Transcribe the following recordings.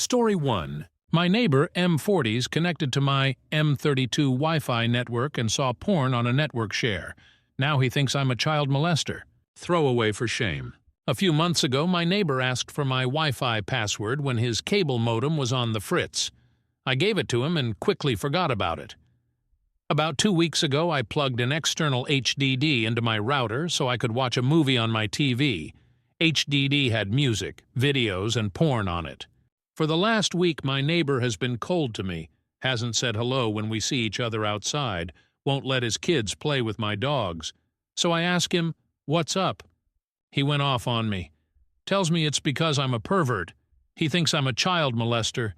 Story 1. My neighbor M40's connected to my M32 Wi-Fi network and saw porn on a network share. Now he thinks I'm a child molester. Throwaway for shame. A few months ago, my neighbor asked for my Wi-Fi password when his cable modem was on the fritz. I gave it to him and quickly forgot about it. About 2 weeks ago, I plugged an external HDD into my router so I could watch a movie on my TV. HDD had music, videos, and porn on it. For the last week, my neighbor has been cold to me, hasn't said hello when we see each other outside, won't let his kids play with my dogs. So I ask him, "What's up?" He went off on me. Tells me it's because I'm a pervert. He thinks I'm a child molester,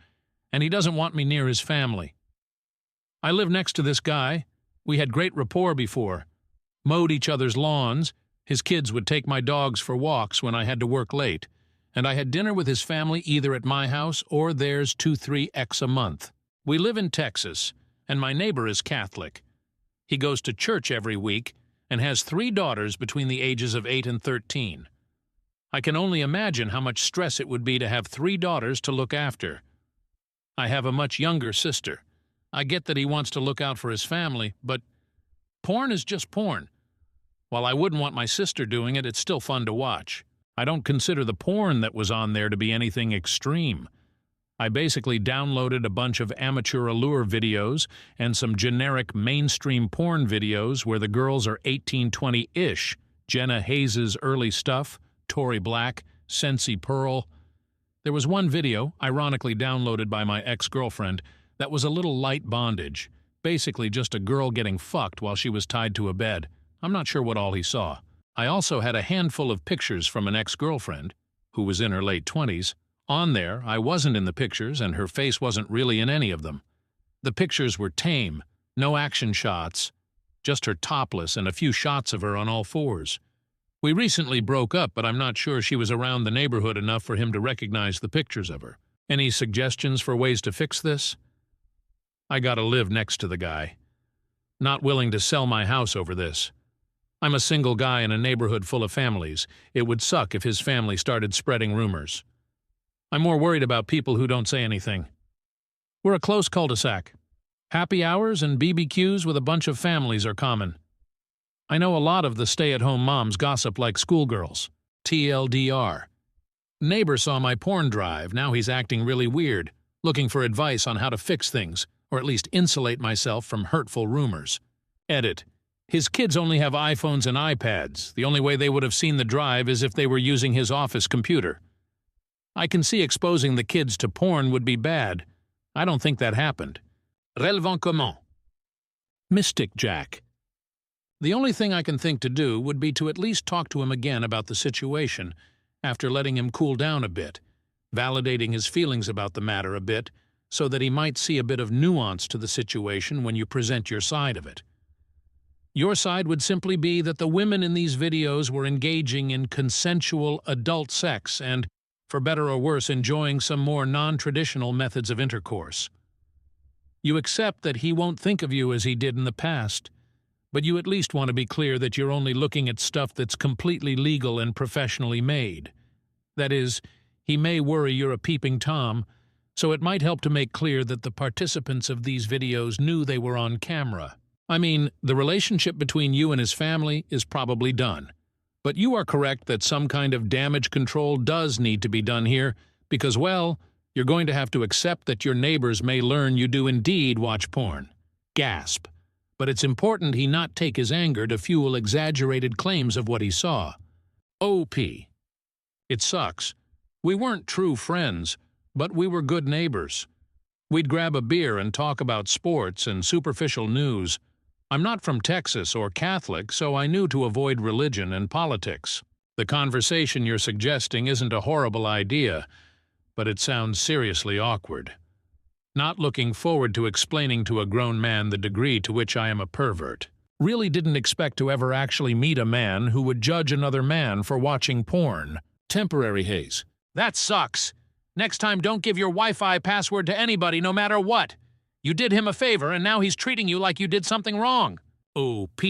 and he doesn't want me near his family. I live next to this guy. We had great rapport before. Mowed each other's lawns. His kids would take my dogs for walks when I had to work late. And I had dinner with his family either at my house or theirs 2-3x a month. We live in Texas, and my neighbor is Catholic. He goes to church every week and has 3 daughters between the ages of 8 and 13. I can only imagine how much stress it would be to have 3 daughters to look after. I have a much younger sister. I get that he wants to look out for his family, but porn is just porn. While I wouldn't want my sister doing it, it's still fun to watch. I don't consider the porn that was on there to be anything extreme. I basically downloaded a bunch of amateur allure videos and some generic mainstream porn videos where the girls are 18-20-ish. Jenna Hayes' early stuff, Tory Black, Sensi Pearl. There was one video, ironically downloaded by my ex-girlfriend, that was a little light bondage. Basically just a girl getting fucked while she was tied to a bed. I'm not sure what all he saw. I also had a handful of pictures from an ex-girlfriend, who was in her late 20s. On there, I wasn't in the pictures and her face wasn't really in any of them. The pictures were tame, no action shots, just her topless and a few shots of her on all fours. We recently broke up, but I'm not sure she was around the neighborhood enough for him to recognize the pictures of her. Any suggestions for ways to fix this? I gotta live next to the guy. Not willing to sell my house over this. I'm a single guy in a neighborhood full of families. It would suck if his family started spreading rumors. I'm more worried about people who don't say anything. We're a close cul-de-sac. Happy hours and BBQs with a bunch of families are common. I know a lot of the stay-at-home moms gossip like schoolgirls. TLDR. Neighbor saw my porn drive, now he's acting really weird, looking for advice on how to fix things, or at least insulate myself from hurtful rumors. Edit. His kids only have iPhones and iPads. The only way they would have seen the drive is if they were using his office computer. I can see exposing the kids to porn would be bad. I don't think that happened. Relevant comment. Mystic Jack. The only thing I can think to do would be to at least talk to him again about the situation, after letting him cool down a bit, validating his feelings about the matter a bit, so that he might see a bit of nuance to the situation when you present your side of it. Your side would simply be that the women in these videos were engaging in consensual adult sex and, for better or worse, enjoying some more non-traditional methods of intercourse. You accept that he won't think of you as he did in the past, but you at least want to be clear that you're only looking at stuff that's completely legal and professionally made. That is, he may worry you're a peeping Tom, so it might help to make clear that the participants of these videos knew they were on camera. I mean, the relationship between you and his family is probably done. But you are correct that some kind of damage control does need to be done here because, well, you're going to have to accept that your neighbors may learn you do indeed watch porn. Gasp. But it's important he not take his anger to fuel exaggerated claims of what he saw. OP. It sucks. We weren't true friends, but we were good neighbors. We'd grab a beer and talk about sports and superficial news. I'm not from Texas or Catholic, so I knew to avoid religion and politics. The conversation you're suggesting isn't a horrible idea, but it sounds seriously awkward. Not looking forward to explaining to a grown man the degree to which I am a pervert. Really didn't expect to ever actually meet a man who would judge another man for watching porn. Temporary haze. That sucks. Next time don't give your Wi-Fi password to anybody no matter what. You did him a favor and now he's treating you like you did something wrong. OP.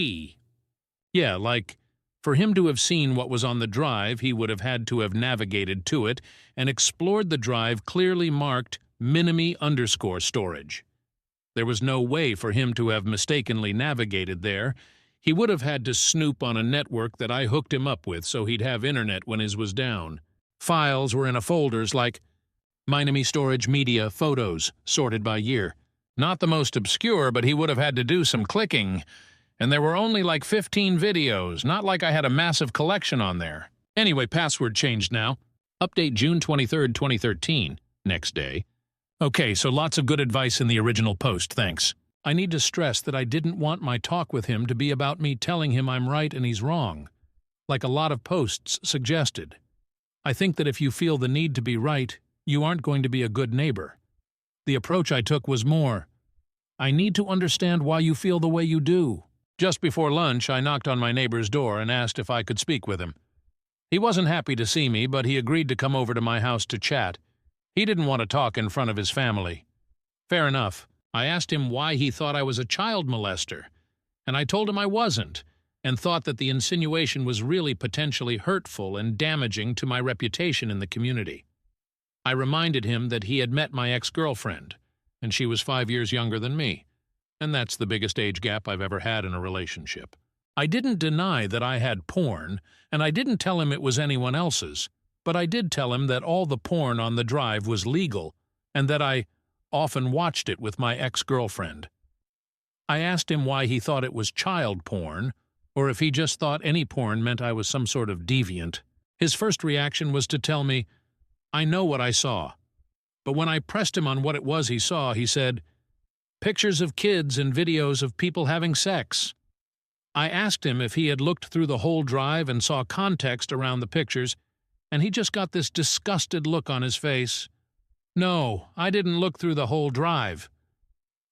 Yeah, like For him to have seen what was on the drive, he would have had to have navigated to it and explored the drive clearly marked Minimi_storage. There was no way for him to have mistakenly navigated there. He would have had to snoop on a network that I hooked him up with so he'd have internet when his was down. Files were in a folders like Minimi Storage Media Photos, sorted by year. Not the most obscure, but he would have had to do some clicking. And there were only like 15 videos, not like I had a massive collection on there. Anyway, password changed now. Update June 23, 2013. Next day. Okay, so lots of good advice in the original post, thanks. I need to stress that I didn't want my talk with him to be about me telling him I'm right and he's wrong, like a lot of posts suggested. I think that if you feel the need to be right, you aren't going to be a good neighbor. The approach I took was more, I need to understand why you feel the way you do. Just before lunch, I knocked on my neighbor's door and asked if I could speak with him. He wasn't happy to see me, but he agreed to come over to my house to chat. He didn't want to talk in front of his family. Fair enough. I asked him why he thought I was a child molester, and I told him I wasn't, and thought that the insinuation was really potentially hurtful and damaging to my reputation in the community. I reminded him that he had met my ex-girlfriend, and she was 5 years younger than me, and that's the biggest age gap I've ever had in a relationship. I didn't deny that I had porn, and I didn't tell him it was anyone else's, but I did tell him that all the porn on the drive was legal, and that I often watched it with my ex-girlfriend. I asked him why he thought it was child porn, or if he just thought any porn meant I was some sort of deviant. His first reaction was to tell me, I know what I saw. But when I pressed him on what it was he saw, he said, pictures of kids and videos of people having sex. I asked him if he had looked through the whole drive and saw context around the pictures, and he just got this disgusted look on his face. No, I didn't look through the whole drive.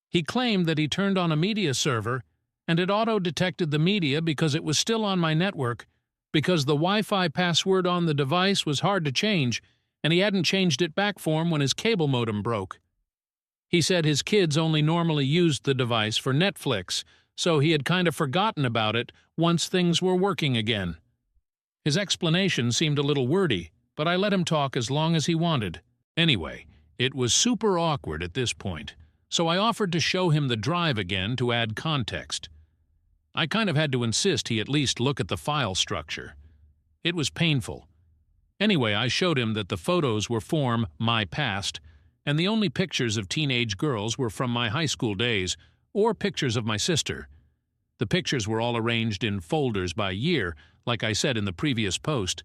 He claimed that he turned on a media server, and it auto-detected the media because it was still on my network, because the Wi-Fi password on the device was hard to change, and he hadn't changed it back for him when his cable modem broke. He said his kids only normally used the device for Netflix, so he had kind of forgotten about it once things were working again. His explanation seemed a little wordy, but I let him talk as long as he wanted. Anyway, it was super awkward at this point, so I offered to show him the drive again to add context. I kind of had to insist he at least look at the file structure. It was painful. Anyway, I showed him that the photos were from my past, and the only pictures of teenage girls were from my high school days, or pictures of my sister. The pictures were all arranged in folders by year, like I said in the previous post.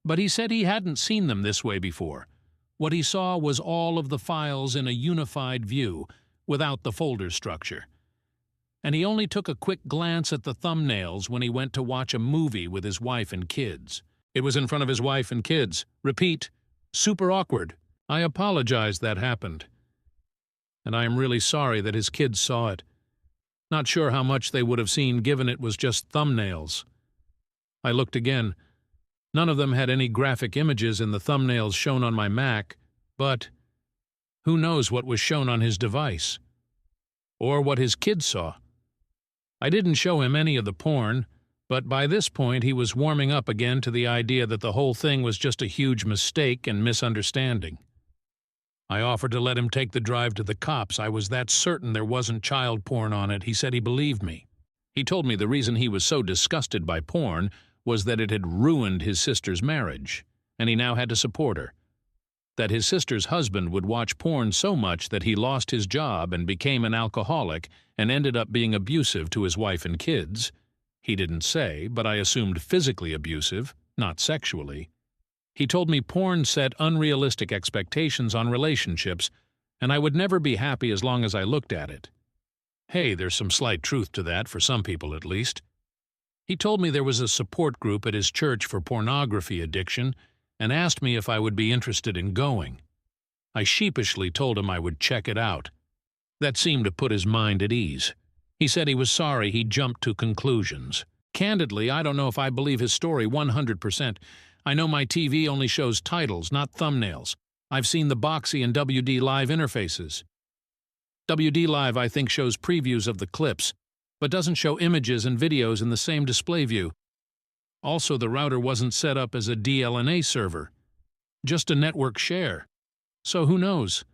But he said he hadn't seen them this way before. What he saw was all of the files in a unified view, without the folder structure. And he only took a quick glance at the thumbnails when he went to watch a movie with his wife and kids. It was in front of his wife and kids. Repeat, super awkward. I apologize that happened. And I am really sorry that his kids saw it. Not sure how much they would have seen given it was just thumbnails. I looked again. None of them had any graphic images in the thumbnails shown on my Mac, but who knows what was shown on his device? Or what his kids saw. I didn't show him any of the porn, but by this point he was warming up again to the idea that the whole thing was just a huge mistake and misunderstanding. I offered to let him take the drive to the cops. I was that certain there wasn't child porn on it. He said he believed me. He told me the reason he was so disgusted by porn was that it had ruined his sister's marriage, and he now had to support her. That his sister's husband would watch porn so much that he lost his job and became an alcoholic and ended up being abusive to his wife and kids. He didn't say, but I assumed physically abusive, not sexually. He told me porn set unrealistic expectations on relationships, and I would never be happy as long as I looked at it. Hey, there's some slight truth to that, for some people at least. He told me there was a support group at his church for pornography addiction and asked me if I would be interested in going. I sheepishly told him I would check it out. That seemed to put his mind at ease. He said he was sorry he jumped to conclusions. Candidly, I don't know if I believe his story 100%. I know my TV only shows titles, not thumbnails. I've seen the Boxy and WD Live interfaces. WD Live, I think, shows previews of the clips, but doesn't show images and videos in the same display view. Also, the router wasn't set up as a DLNA server, just a network share. So who knows?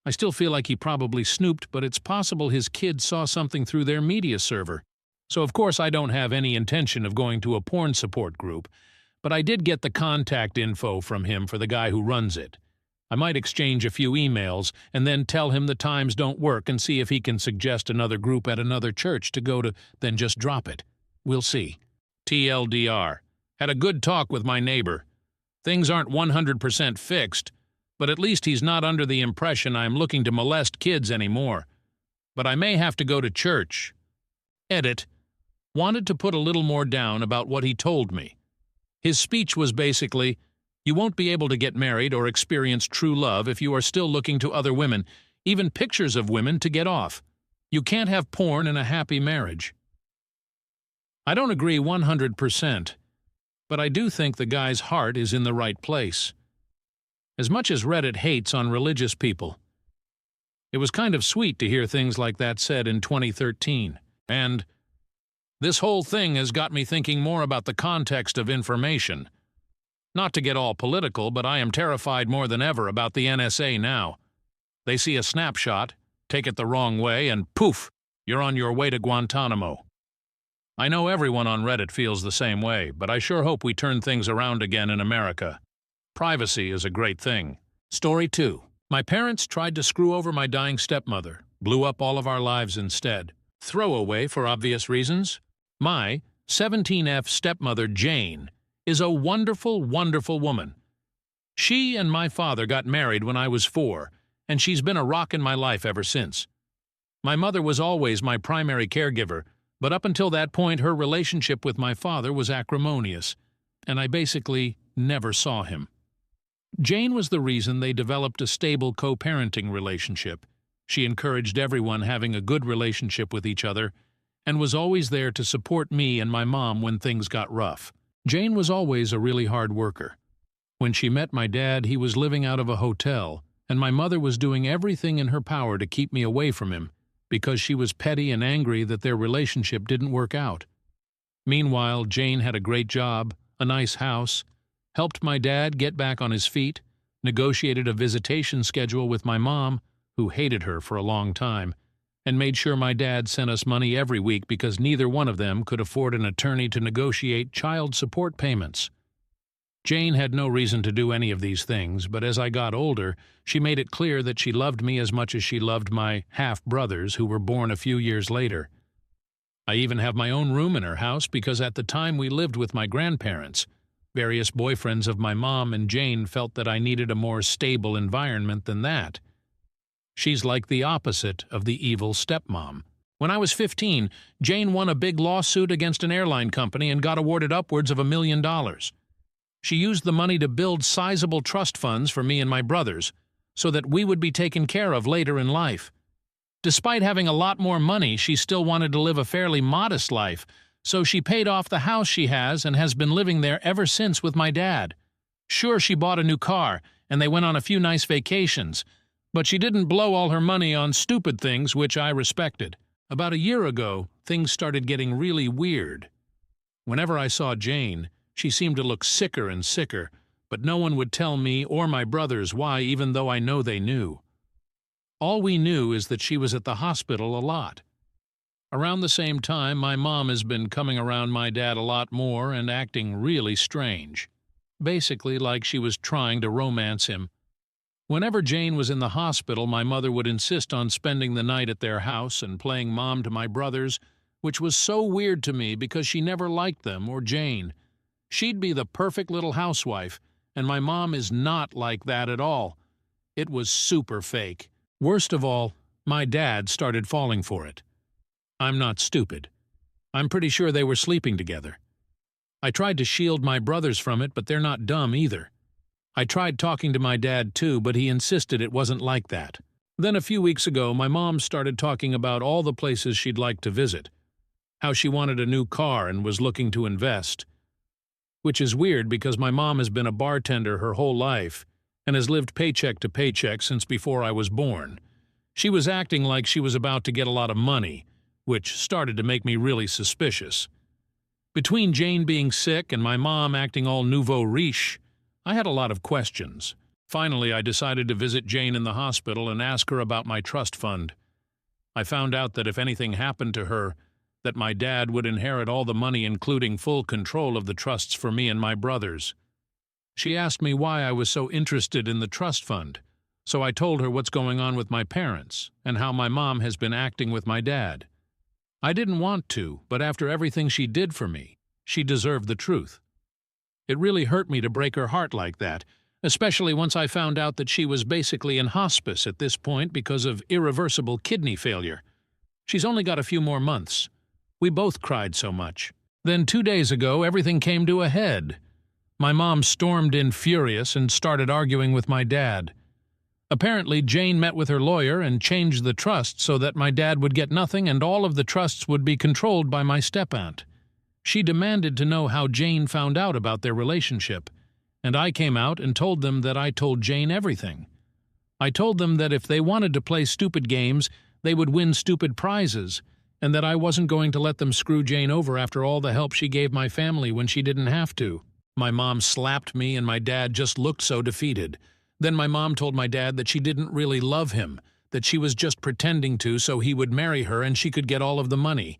I still feel like he probably snooped, but it's possible his kids saw something through their media server. So of course I don't have any intention of going to a porn support group, but I did get the contact info from him for the guy who runs it. I might exchange a few emails and then tell him the times don't work and see if he can suggest another group at another church to go to, then just drop it. We'll see. TLDR. Had a good talk with my neighbor. Things aren't 100% fixed, but at least he's not under the impression I'm looking to molest kids anymore. But I may have to go to church. Edit. Wanted to put a little more down about what he told me. His speech was basically, you won't be able to get married or experience true love if you are still looking to other women, even pictures of women, to get off. You can't have porn in a happy marriage. I don't agree 100%, but I do think the guy's heart is in the right place. As much as Reddit hates on religious people, it was kind of sweet to hear things like that said in 2013. And this whole thing has got me thinking more about the context of information. Not to get all political, but I am terrified more than ever about the NSA now. They see a snapshot, take it the wrong way, and poof, you're on your way to Guantanamo. I know everyone on Reddit feels the same way, but I sure hope we turn things around again in America. Privacy is a great thing. Story 2. My parents tried to screw over my dying stepmother, blew up all of our lives instead. Throwaway for obvious reasons. My 17F stepmother, Jane, is a wonderful, wonderful woman. She and my father got married when I was 4, and she's been a rock in my life ever since. My mother was always my primary caregiver, but up until that point her relationship with my father was acrimonious, and I basically never saw him. Jane was the reason they developed a stable co-parenting relationship. She encouraged everyone having a good relationship with each other, and was always there to support me and my mom when things got rough. Jane was always a really hard worker. When she met my dad, he was living out of a hotel, and my mother was doing everything in her power to keep me away from him, because she was petty and angry that their relationship didn't work out. Meanwhile, Jane had a great job, a nice house, helped my dad get back on his feet, negotiated a visitation schedule with my mom, who hated her for a long time, and made sure my dad sent us money every week because neither one of them could afford an attorney to negotiate child support payments. Jane had no reason to do any of these things, but as I got older, she made it clear that she loved me as much as she loved my half-brothers who were born a few years later. I even have my own room in her house because at the time we lived with my grandparents. Various boyfriends of my mom and Jane felt that I needed a more stable environment than that. She's like the opposite of the evil stepmom. When I was 15, Jane won a big lawsuit against an airline company and got awarded upwards of $1 million. She used the money to build sizable trust funds for me and my brothers, so that we would be taken care of later in life. Despite having a lot more money, she still wanted to live a fairly modest life, so she paid off the house she has and has been living there ever since with my dad. Sure, she bought a new car, and they went on a few nice vacations, but she didn't blow all her money on stupid things, which I respected. About a year ago, things started getting really weird. Whenever I saw Jane, she seemed to look sicker and sicker, but no one would tell me or my brothers why, even though I know they knew. All we knew is that she was at the hospital a lot. Around the same time, my mom has been coming around my dad a lot more and acting really strange. Basically like she was trying to romance him. Whenever Jane was in the hospital, my mother would insist on spending the night at their house and playing mom to my brothers, which was so weird to me because she never liked them or Jane. She'd be the perfect little housewife, and my mom is not like that at all. It was super fake. Worst of all, my dad started falling for it. I'm not stupid. I'm pretty sure they were sleeping together. I tried to shield my brothers from it, but they're not dumb either. I tried talking to my dad too, but he insisted it wasn't like that. Then a few weeks ago, my mom started talking about all the places she'd like to visit, how she wanted a new car and was looking to invest. Which is weird because my mom has been a bartender her whole life and has lived paycheck to paycheck since before I was born. She was acting like she was about to get a lot of money, which started to make me really suspicious. Between Jane being sick and my mom acting all nouveau riche, I had a lot of questions. Finally, I decided to visit Jane in the hospital and ask her about my trust fund. I found out that if anything happened to her, that my dad would inherit all the money, including full control of the trusts for me and my brothers. She asked me why I was so interested in the trust fund, so I told her what's going on with my parents and how my mom has been acting with my dad. I didn't want to, but after everything she did for me, she deserved the truth. It really hurt me to break her heart like that, especially once I found out that she was basically in hospice at this point because of irreversible kidney failure. She's only got a few more months. We both cried so much. Then 2 days ago, everything came to a head. My mom stormed in furious and started arguing with my dad. Apparently, Jane met with her lawyer and changed the trust so that my dad would get nothing and all of the trusts would be controlled by my step-aunt. She demanded to know how Jane found out about their relationship, and I came out and told them that I told Jane everything. I told them that if they wanted to play stupid games, they would win stupid prizes, and that I wasn't going to let them screw Jane over after all the help she gave my family when she didn't have to. My mom slapped me and my dad just looked so defeated. Then my mom told my dad that she didn't really love him, that she was just pretending to so he would marry her and she could get all of the money.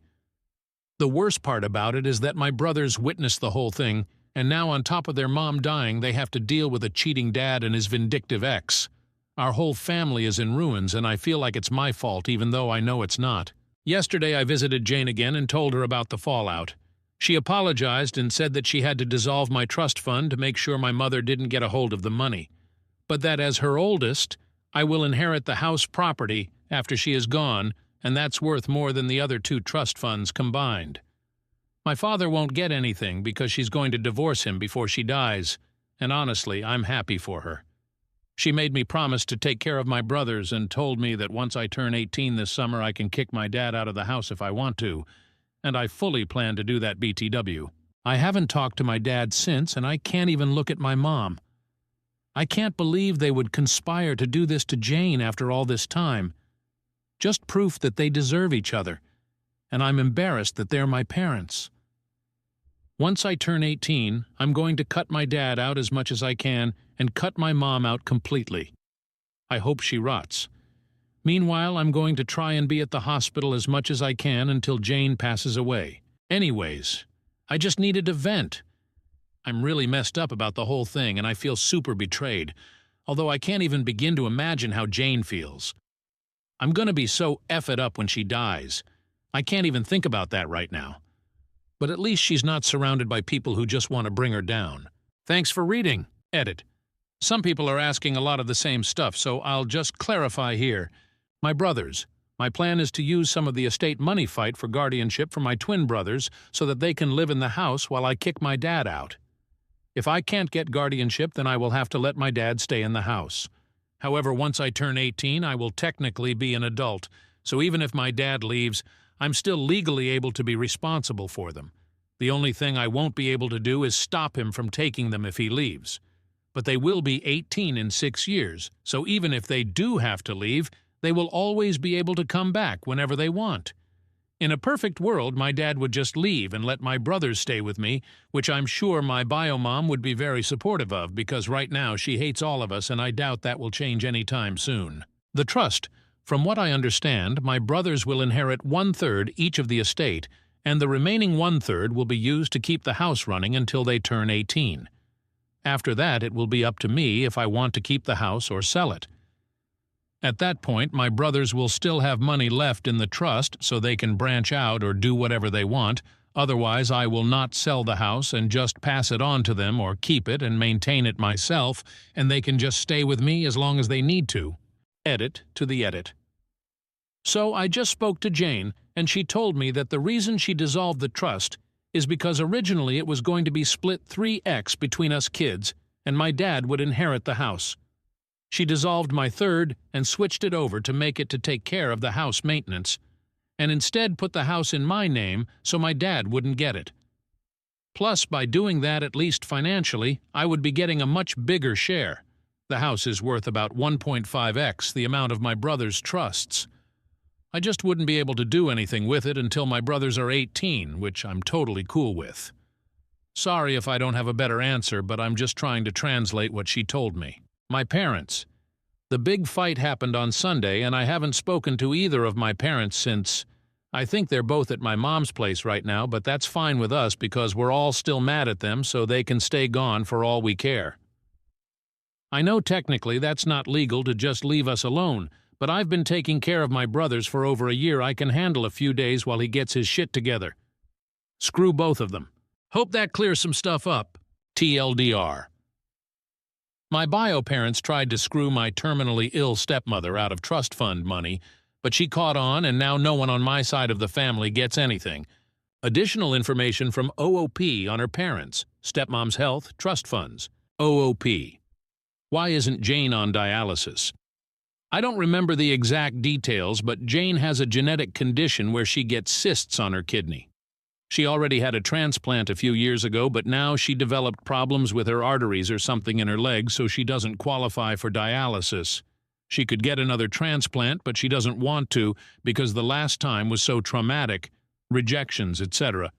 The worst part about it is that my brothers witnessed the whole thing, and now on top of their mom dying, they have to deal with a cheating dad and his vindictive ex. Our whole family is in ruins, and I feel like it's my fault even though I know it's not. Yesterday I visited Jane again and told her about the fallout. She apologized and said that she had to dissolve my trust fund to make sure my mother didn't get a hold of the money, but that as her oldest, I will inherit the house property after she is gone, and that's worth more than the other 2 trust funds combined. My father won't get anything because she's going to divorce him before she dies, and honestly, I'm happy for her. She made me promise to take care of my brothers and told me that once I turn 18 this summer I can kick my dad out of the house if I want to, and I fully plan to do that BTW. I haven't talked to my dad since, and I can't even look at my mom. I can't believe they would conspire to do this to Jane after all this time. Just proof that they deserve each other, and I'm embarrassed that they're my parents. Once I turn 18, I'm going to cut my dad out as much as I can and cut my mom out completely. I hope she rots. Meanwhile, I'm going to try and be at the hospital as much as I can until Jane passes away. Anyways, I just needed to vent. I'm really messed up about the whole thing, and I feel super betrayed, although I can't even begin to imagine how Jane feels. I'm gonna be so effed up when she dies. I can't even think about that right now. But at least she's not surrounded by people who just want to bring her down. Thanks for reading. Edit. Some people are asking a lot of the same stuff, so I'll just clarify here. My brothers. My plan is to use some of the estate money fight for guardianship for my twin brothers so that they can live in the house while I kick my dad out. If I can't get guardianship, then I will have to let my dad stay in the house. However, once I turn 18, I will technically be an adult, so even if my dad leaves, I'm still legally able to be responsible for them. The only thing I won't be able to do is stop him from taking them if he leaves. But they will be 18 in 6 years, so even if they do have to leave, they will always be able to come back whenever they want. In a perfect world, my dad would just leave and let my brothers stay with me, which I'm sure my bio-mom would be very supportive of because right now she hates all of us and I doubt that will change anytime soon. The trust. From what I understand, my brothers will inherit 1/3 each of the estate, and the remaining 1/3 will be used to keep the house running until they turn 18. After that, it will be up to me if I want to keep the house or sell it. At that point, my brothers will still have money left in the trust so they can branch out or do whatever they want. Otherwise, I will not sell the house and just pass it on to them or keep it and maintain it myself, and they can just stay with me as long as they need to. Edit to the edit. So I just spoke to Jane, and she told me that the reason she dissolved the trust is because originally it was going to be split 3x between us kids, and my dad would inherit the house. She dissolved my third and switched it over to make it to take care of the house maintenance, and instead put the house in my name so my dad wouldn't get it. Plus, by doing that, at least financially, I would be getting a much bigger share. The house is worth about 1.5x the amount of my brother's trusts. I just wouldn't be able to do anything with it until my brothers are 18, which I'm totally cool with. Sorry if I don't have a better answer, but I'm just trying to translate what she told me. My parents. The big fight happened on Sunday, and I haven't spoken to either of my parents since. I think they're both at my mom's place right now, but that's fine with us because we're all still mad at them, so they can stay gone for all we care. I know technically that's not legal to just leave us alone, but I've been taking care of my brothers for over a year. I can handle a few days while he gets his shit together. Screw both of them. Hope that clears some stuff up. TLDR. My bio parents tried to screw my terminally ill stepmother out of trust fund money, but she caught on, and now no one on my side of the family gets anything. Additional information from OOP on her parents, stepmom's health, trust funds. OOP. Why isn't Jane on dialysis? I don't remember the exact details, but Jane has a genetic condition where she gets cysts on her kidney. She already had a transplant a few years ago, but now she developed problems with her arteries or something in her legs, so she doesn't qualify for dialysis. She could get another transplant, but she doesn't want to because the last time was so traumatic, rejections, etc.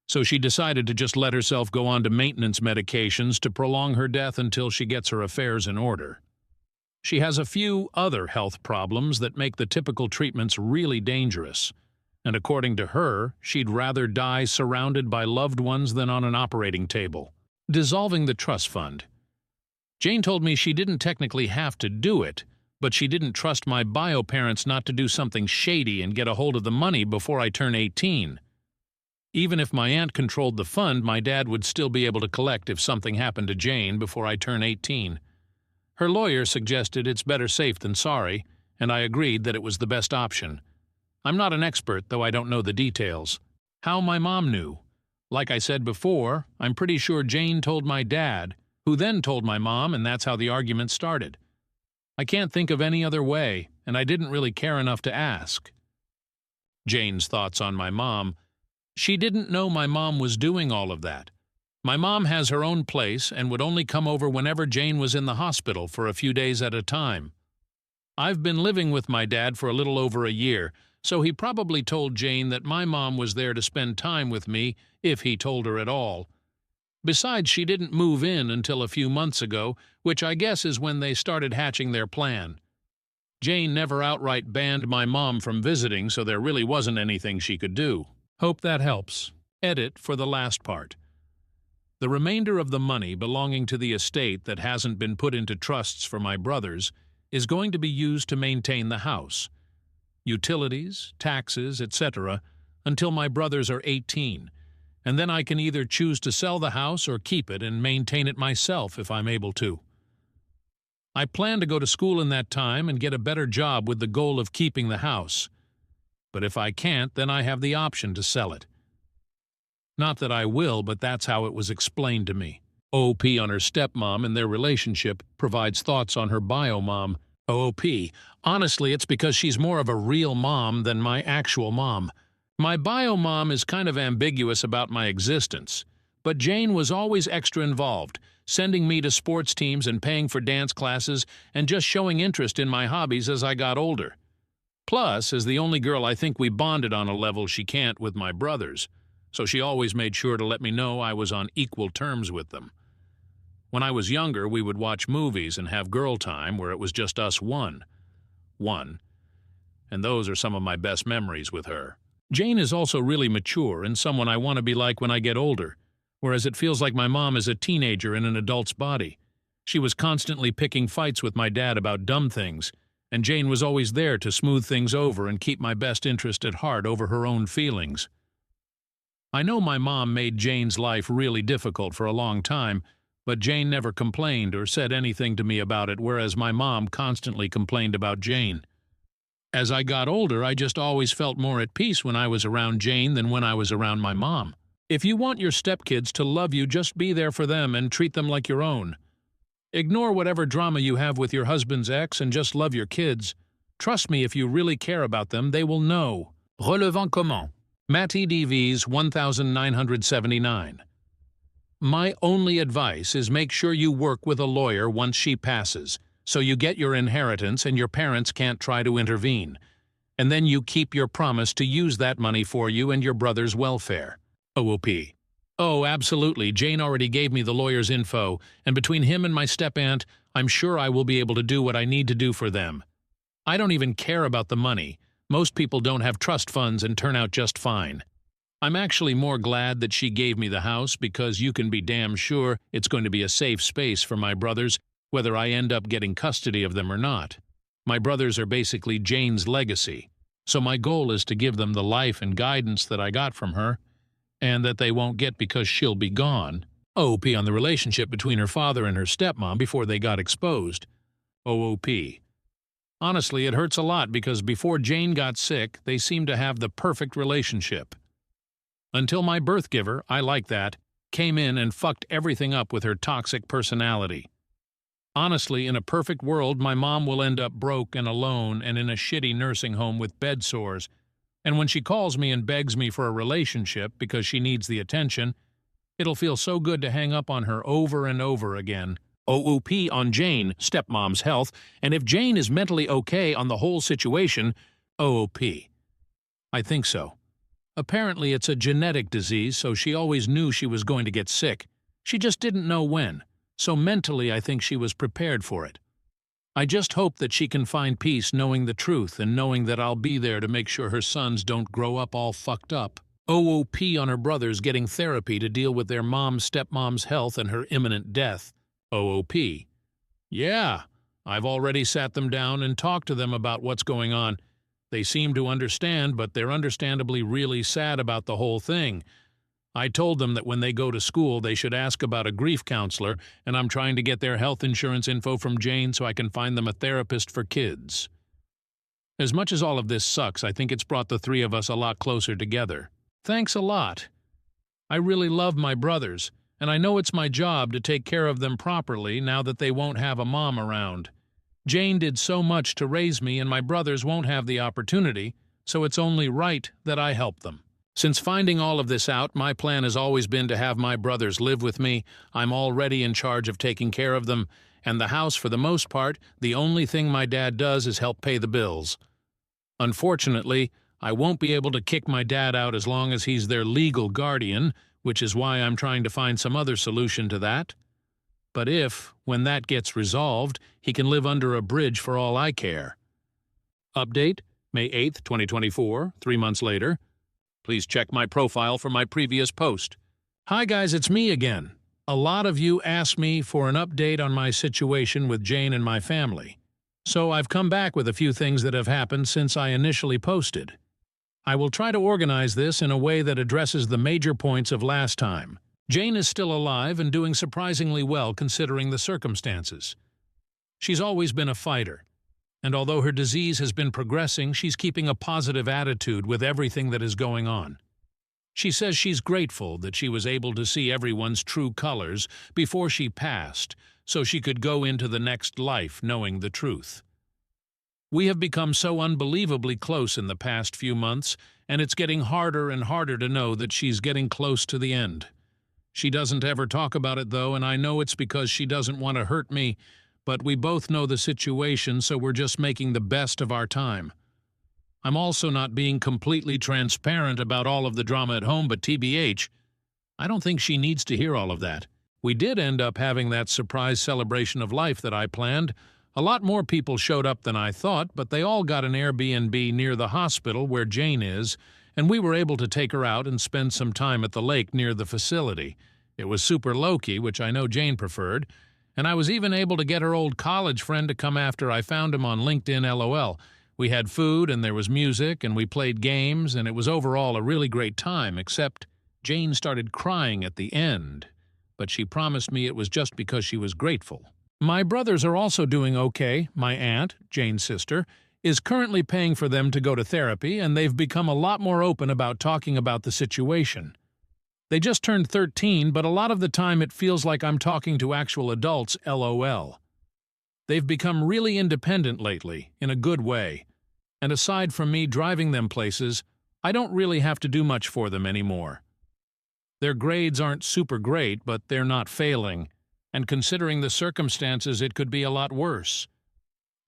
So she decided to just let herself go on to maintenance medications to prolong her death until she gets her affairs in order. She has a few other health problems that make the typical treatments really dangerous. And according to her, she'd rather die surrounded by loved ones than on an operating table. Dissolving the trust fund. Jane told me she didn't technically have to do it, but she didn't trust my bio parents not to do something shady and get a hold of the money before I turn 18. Even if my aunt controlled the fund, my dad would still be able to collect if something happened to Jane before I turn 18. Her lawyer suggested it's better safe than sorry, and I agreed that it was the best option. I'm not an expert, though I don't know the details. How my mom knew. Like I said before, I'm pretty sure Jane told my dad, who then told my mom, and that's how the argument started. I can't think of any other way, and I didn't really care enough to ask. Jane's thoughts on my mom. She didn't know my mom was doing all of that. My mom has her own place and would only come over whenever Jane was in the hospital for a few days at a time. I've been living with my dad for a little over a year, so he probably told Jane that my mom was there to spend time with me, if he told her at all. Besides, she didn't move in until a few months ago, which I guess is when they started hatching their plan. Jane never outright banned my mom from visiting, so there really wasn't anything she could do. Hope that helps. Edit for the last part. The remainder of the money belonging to the estate that hasn't been put into trusts for my brothers is going to be used to maintain the house. Utilities, taxes, etc., until my brothers are 18, and then I can either choose to sell the house or keep it and maintain it myself if I'm able to. I plan to go to school in that time and get a better job with the goal of keeping the house. But if I can't, then I have the option to sell it. Not that I will, but that's how it was explained to me. OP on her stepmom and their relationship provides thoughts on her bio mom. OP. Honestly, it's because she's more of a real mom than my actual mom. My bio mom is kind of ambiguous about my existence, but Jane was always extra involved, sending me to sports teams and paying for dance classes and just showing interest in my hobbies as I got older. Plus, as the only girl, I think we bonded on a level she can't with my brothers, so she always made sure to let me know I was on equal terms with them. When I was younger, we would watch movies and have girl time where it was just us one. And those are some of my best memories with her. Jane is also really mature and someone I want to be like when I get older, whereas it feels like my mom is a teenager in an adult's body. She was constantly picking fights with my dad about dumb things, and Jane was always there to smooth things over and keep my best interest at heart over her own feelings. I know my mom made Jane's life really difficult for a long time, but Jane never complained or said anything to me about it, whereas my mom constantly complained about Jane. As I got older, I just always felt more at peace when I was around Jane than when I was around my mom. If you want your stepkids to love you, just be there for them and treat them like your own. Ignore whatever drama you have with your husband's ex and just love your kids. Trust me, if you really care about them, they will know. Relevant comment. Matty DV's 1979. My only advice is make sure you work with a lawyer once she passes, so you get your inheritance and your parents can't try to intervene. and then you keep your promise to use that money for you and your brother's welfare. OOP. Oh, absolutely. Jane already gave me the lawyer's info, and between him and my step-aunt, I'm sure I will be able to do what I need to do for them. I don't even care about the money. Most people don't have trust funds and turn out just fine. I'm actually more glad that she gave me the house because you can be damn sure it's going to be a safe space for my brothers, whether I end up getting custody of them or not. My brothers are basically Jane's legacy, so my goal is to give them the life and guidance that I got from her, and that they won't get because she'll be gone. OOP on the relationship between her father and her stepmom before they got exposed. OOP. Honestly, it hurts a lot because before Jane got sick, they seemed to have the perfect relationship. Until my birth giver, I like that, came in and fucked everything up with her toxic personality. Honestly, in a perfect world, my mom will end up broke and alone and in a shitty nursing home with bed sores, and when she calls me and begs me for a relationship because she needs the attention, it'll feel so good to hang up on her over and over again. OOP on Jane, stepmom's health, and if Jane is mentally okay on the whole situation, OOP. I think so. Apparently it's a genetic disease, so she always knew she was going to get sick. She just didn't know when. So mentally I think she was prepared for it. I just hope that she can find peace knowing the truth and knowing that I'll be there to make sure her sons don't grow up all fucked up. OOP on her brothers getting therapy to deal with their stepmom's health and her imminent death. OOP. Yeah, I've already sat them down and talked to them about what's going on. They seem to understand, but they're understandably really sad about the whole thing. I told them that when they go to school, they should ask about a grief counselor, and I'm trying to get their health insurance info from Jane so I can find them a therapist for kids. As much as all of this sucks, I think it's brought the three of us a lot closer together. Thanks a lot. I really love my brothers, and I know it's my job to take care of them properly now that they won't have a mom around. Jane did so much to raise me, and my brothers won't have the opportunity, so it's only right that I help them. Since finding all of this out, my plan has always been to have my brothers live with me. I'm already in charge of taking care of them, and the house, for the most part, the only thing my dad does is help pay the bills. Unfortunately, I won't be able to kick my dad out as long as he's their legal guardian, which is why I'm trying to find some other solution to that. But if, when that gets resolved, he can live under a bridge for all I care. Update, May 8th, 2024, 3 months later. Please check my profile for my previous post. Hi guys, it's me again. A lot of you asked me for an update on my situation with Jane and my family. So I've come back with a few things that have happened since I initially posted. I will try to organize this in a way that addresses the major points of last time. Jane is still alive and doing surprisingly well considering the circumstances. She's always been a fighter, and although her disease has been progressing, she's keeping a positive attitude with everything that is going on. She says she's grateful that she was able to see everyone's true colors before she passed, so she could go into the next life knowing the truth. We have become so unbelievably close in the past few months, and it's getting harder and harder to know that she's getting close to the end. She doesn't ever talk about it, though, and I know it's because she doesn't want to hurt me, but we both know the situation, so we're just making the best of our time. I'm also not being completely transparent about all of the drama at home, but TBH, I don't think she needs to hear all of that. We did end up having that surprise celebration of life that I planned. A lot more people showed up than I thought, but they all got an Airbnb near the hospital where Jane is, and we were able to take her out and spend some time at the lake near the facility. It was super low-key, which I know Jane preferred, and I was even able to get her old college friend to come after I found him on LinkedIn LOL. We had food, and there was music, and we played games, and it was overall a really great time, except Jane started crying at the end, but she promised me it was just because she was grateful. My brothers are also doing okay. My aunt, Jane's sister, is currently paying for them to go to therapy, and they've become a lot more open about talking about the situation. They just turned 13, but a lot of the time it feels like I'm talking to actual adults, LOL. They've become really independent lately, in a good way. And aside from me driving them places, I don't really have to do much for them anymore. Their grades aren't super great, but they're not failing, and considering the circumstances, it could be a lot worse.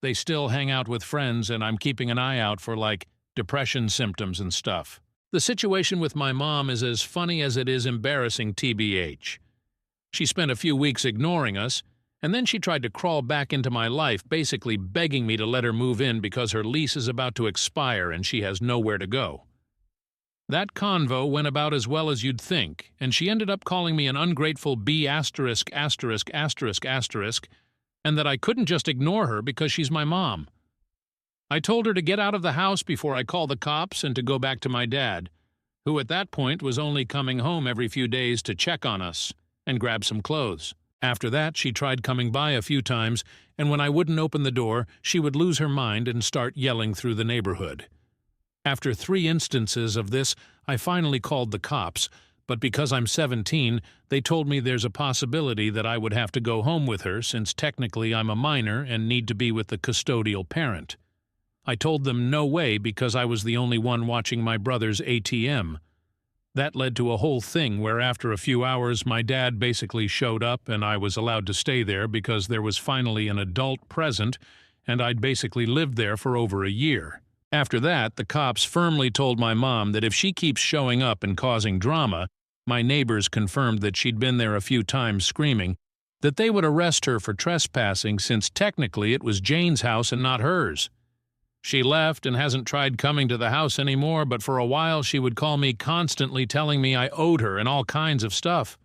They still hang out with friends, and I'm keeping an eye out for, depression symptoms and stuff. The situation with my mom is as funny as it is embarrassing, TBH. She spent a few weeks ignoring us, and then she tried to crawl back into my life, basically begging me to let her move in because her lease is about to expire and she has nowhere to go. That convo went about as well as you'd think, and she ended up calling me an ungrateful B*********, and that I couldn't just ignore her because she's my mom. I told her to get out of the house before I call the cops and to go back to my dad, who at that point was only coming home every few days to check on us and grab some clothes. After that, she tried coming by a few times, and when I wouldn't open the door, she would lose her mind and start yelling through the neighborhood. After 3 instances of this, I finally called the cops, but because I'm 17, they told me there's a possibility that I would have to go home with her since technically I'm a minor and need to be with the custodial parent. I told them no way because I was the only one watching my brother's ATM. That led to a whole thing where after a few hours my dad basically showed up and I was allowed to stay there because there was finally an adult present and I'd basically lived there for over a year. After that, the cops firmly told my mom that if she keeps showing up and causing drama, my neighbors confirmed that she'd been there a few times screaming, that they would arrest her for trespassing since technically it was Jane's house and not hers. She left and hasn't tried coming to the house anymore, but for a while she would call me constantly telling me I owed her and all kinds of stuff.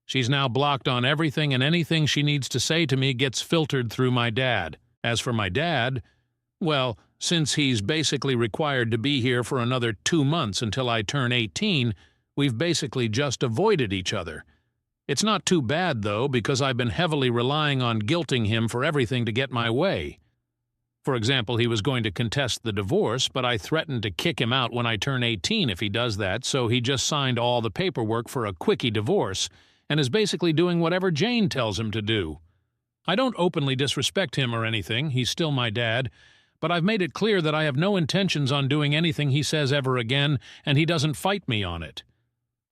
She's now blocked on everything and anything she needs to say to me gets filtered through my dad. As for my dad, well, since he's basically required to be here for another 2 months until I turn 18, we've basically just avoided each other. It's not too bad, though, because I've been heavily relying on guilting him for everything to get my way. For example, he was going to contest the divorce, but I threatened to kick him out when I turn 18 if he does that, so he just signed all the paperwork for a quickie divorce and is basically doing whatever Jane tells him to do. I don't openly disrespect him or anything, he's still my dad, but I've made it clear that I have no intentions on doing anything he says ever again, and he doesn't fight me on it.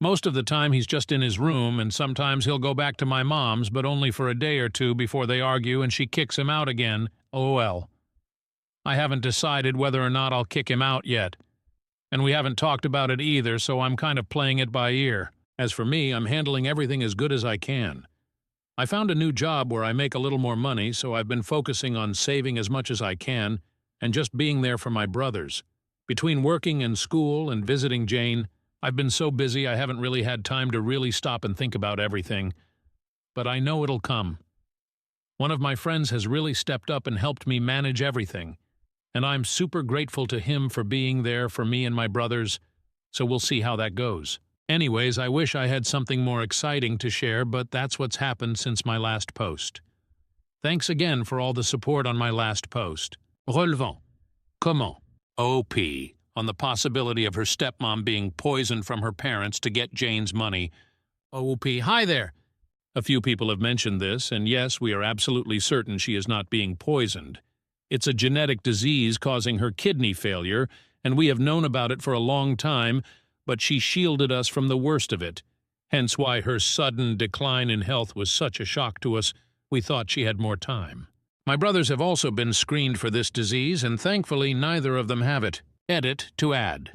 Most of the time he's just in his room, and sometimes he'll go back to my mom's, but only for a day or two before they argue and she kicks him out again. OL. I haven't decided whether or not I'll kick him out yet. And we haven't talked about it either, so I'm kind of playing it by ear. As for me, I'm handling everything as good as I can. I found a new job where I make a little more money, so I've been focusing on saving as much as I can and just being there for my brothers. Between working and school and visiting Jane, I've been so busy I haven't really had time to really stop and think about everything. But I know it'll come. One of my friends has really stepped up and helped me manage everything, and I'm super grateful to him for being there for me and my brothers, so we'll see how that goes. Anyways, I wish I had something more exciting to share, but that's what's happened since my last post. Thanks again for all the support on my last post. Relevant. Comment? OP. On the possibility of her stepmom being poisoned from her parents to get Jane's money. OP. Hi there. A few people have mentioned this, and yes, we are absolutely certain she is not being poisoned. It's a genetic disease causing her kidney failure, and we have known about it for a long time, but she shielded us from the worst of it. Hence why her sudden decline in health was such a shock to us, we thought she had more time. My brothers have also been screened for this disease, and thankfully neither of them have it. Edit to add.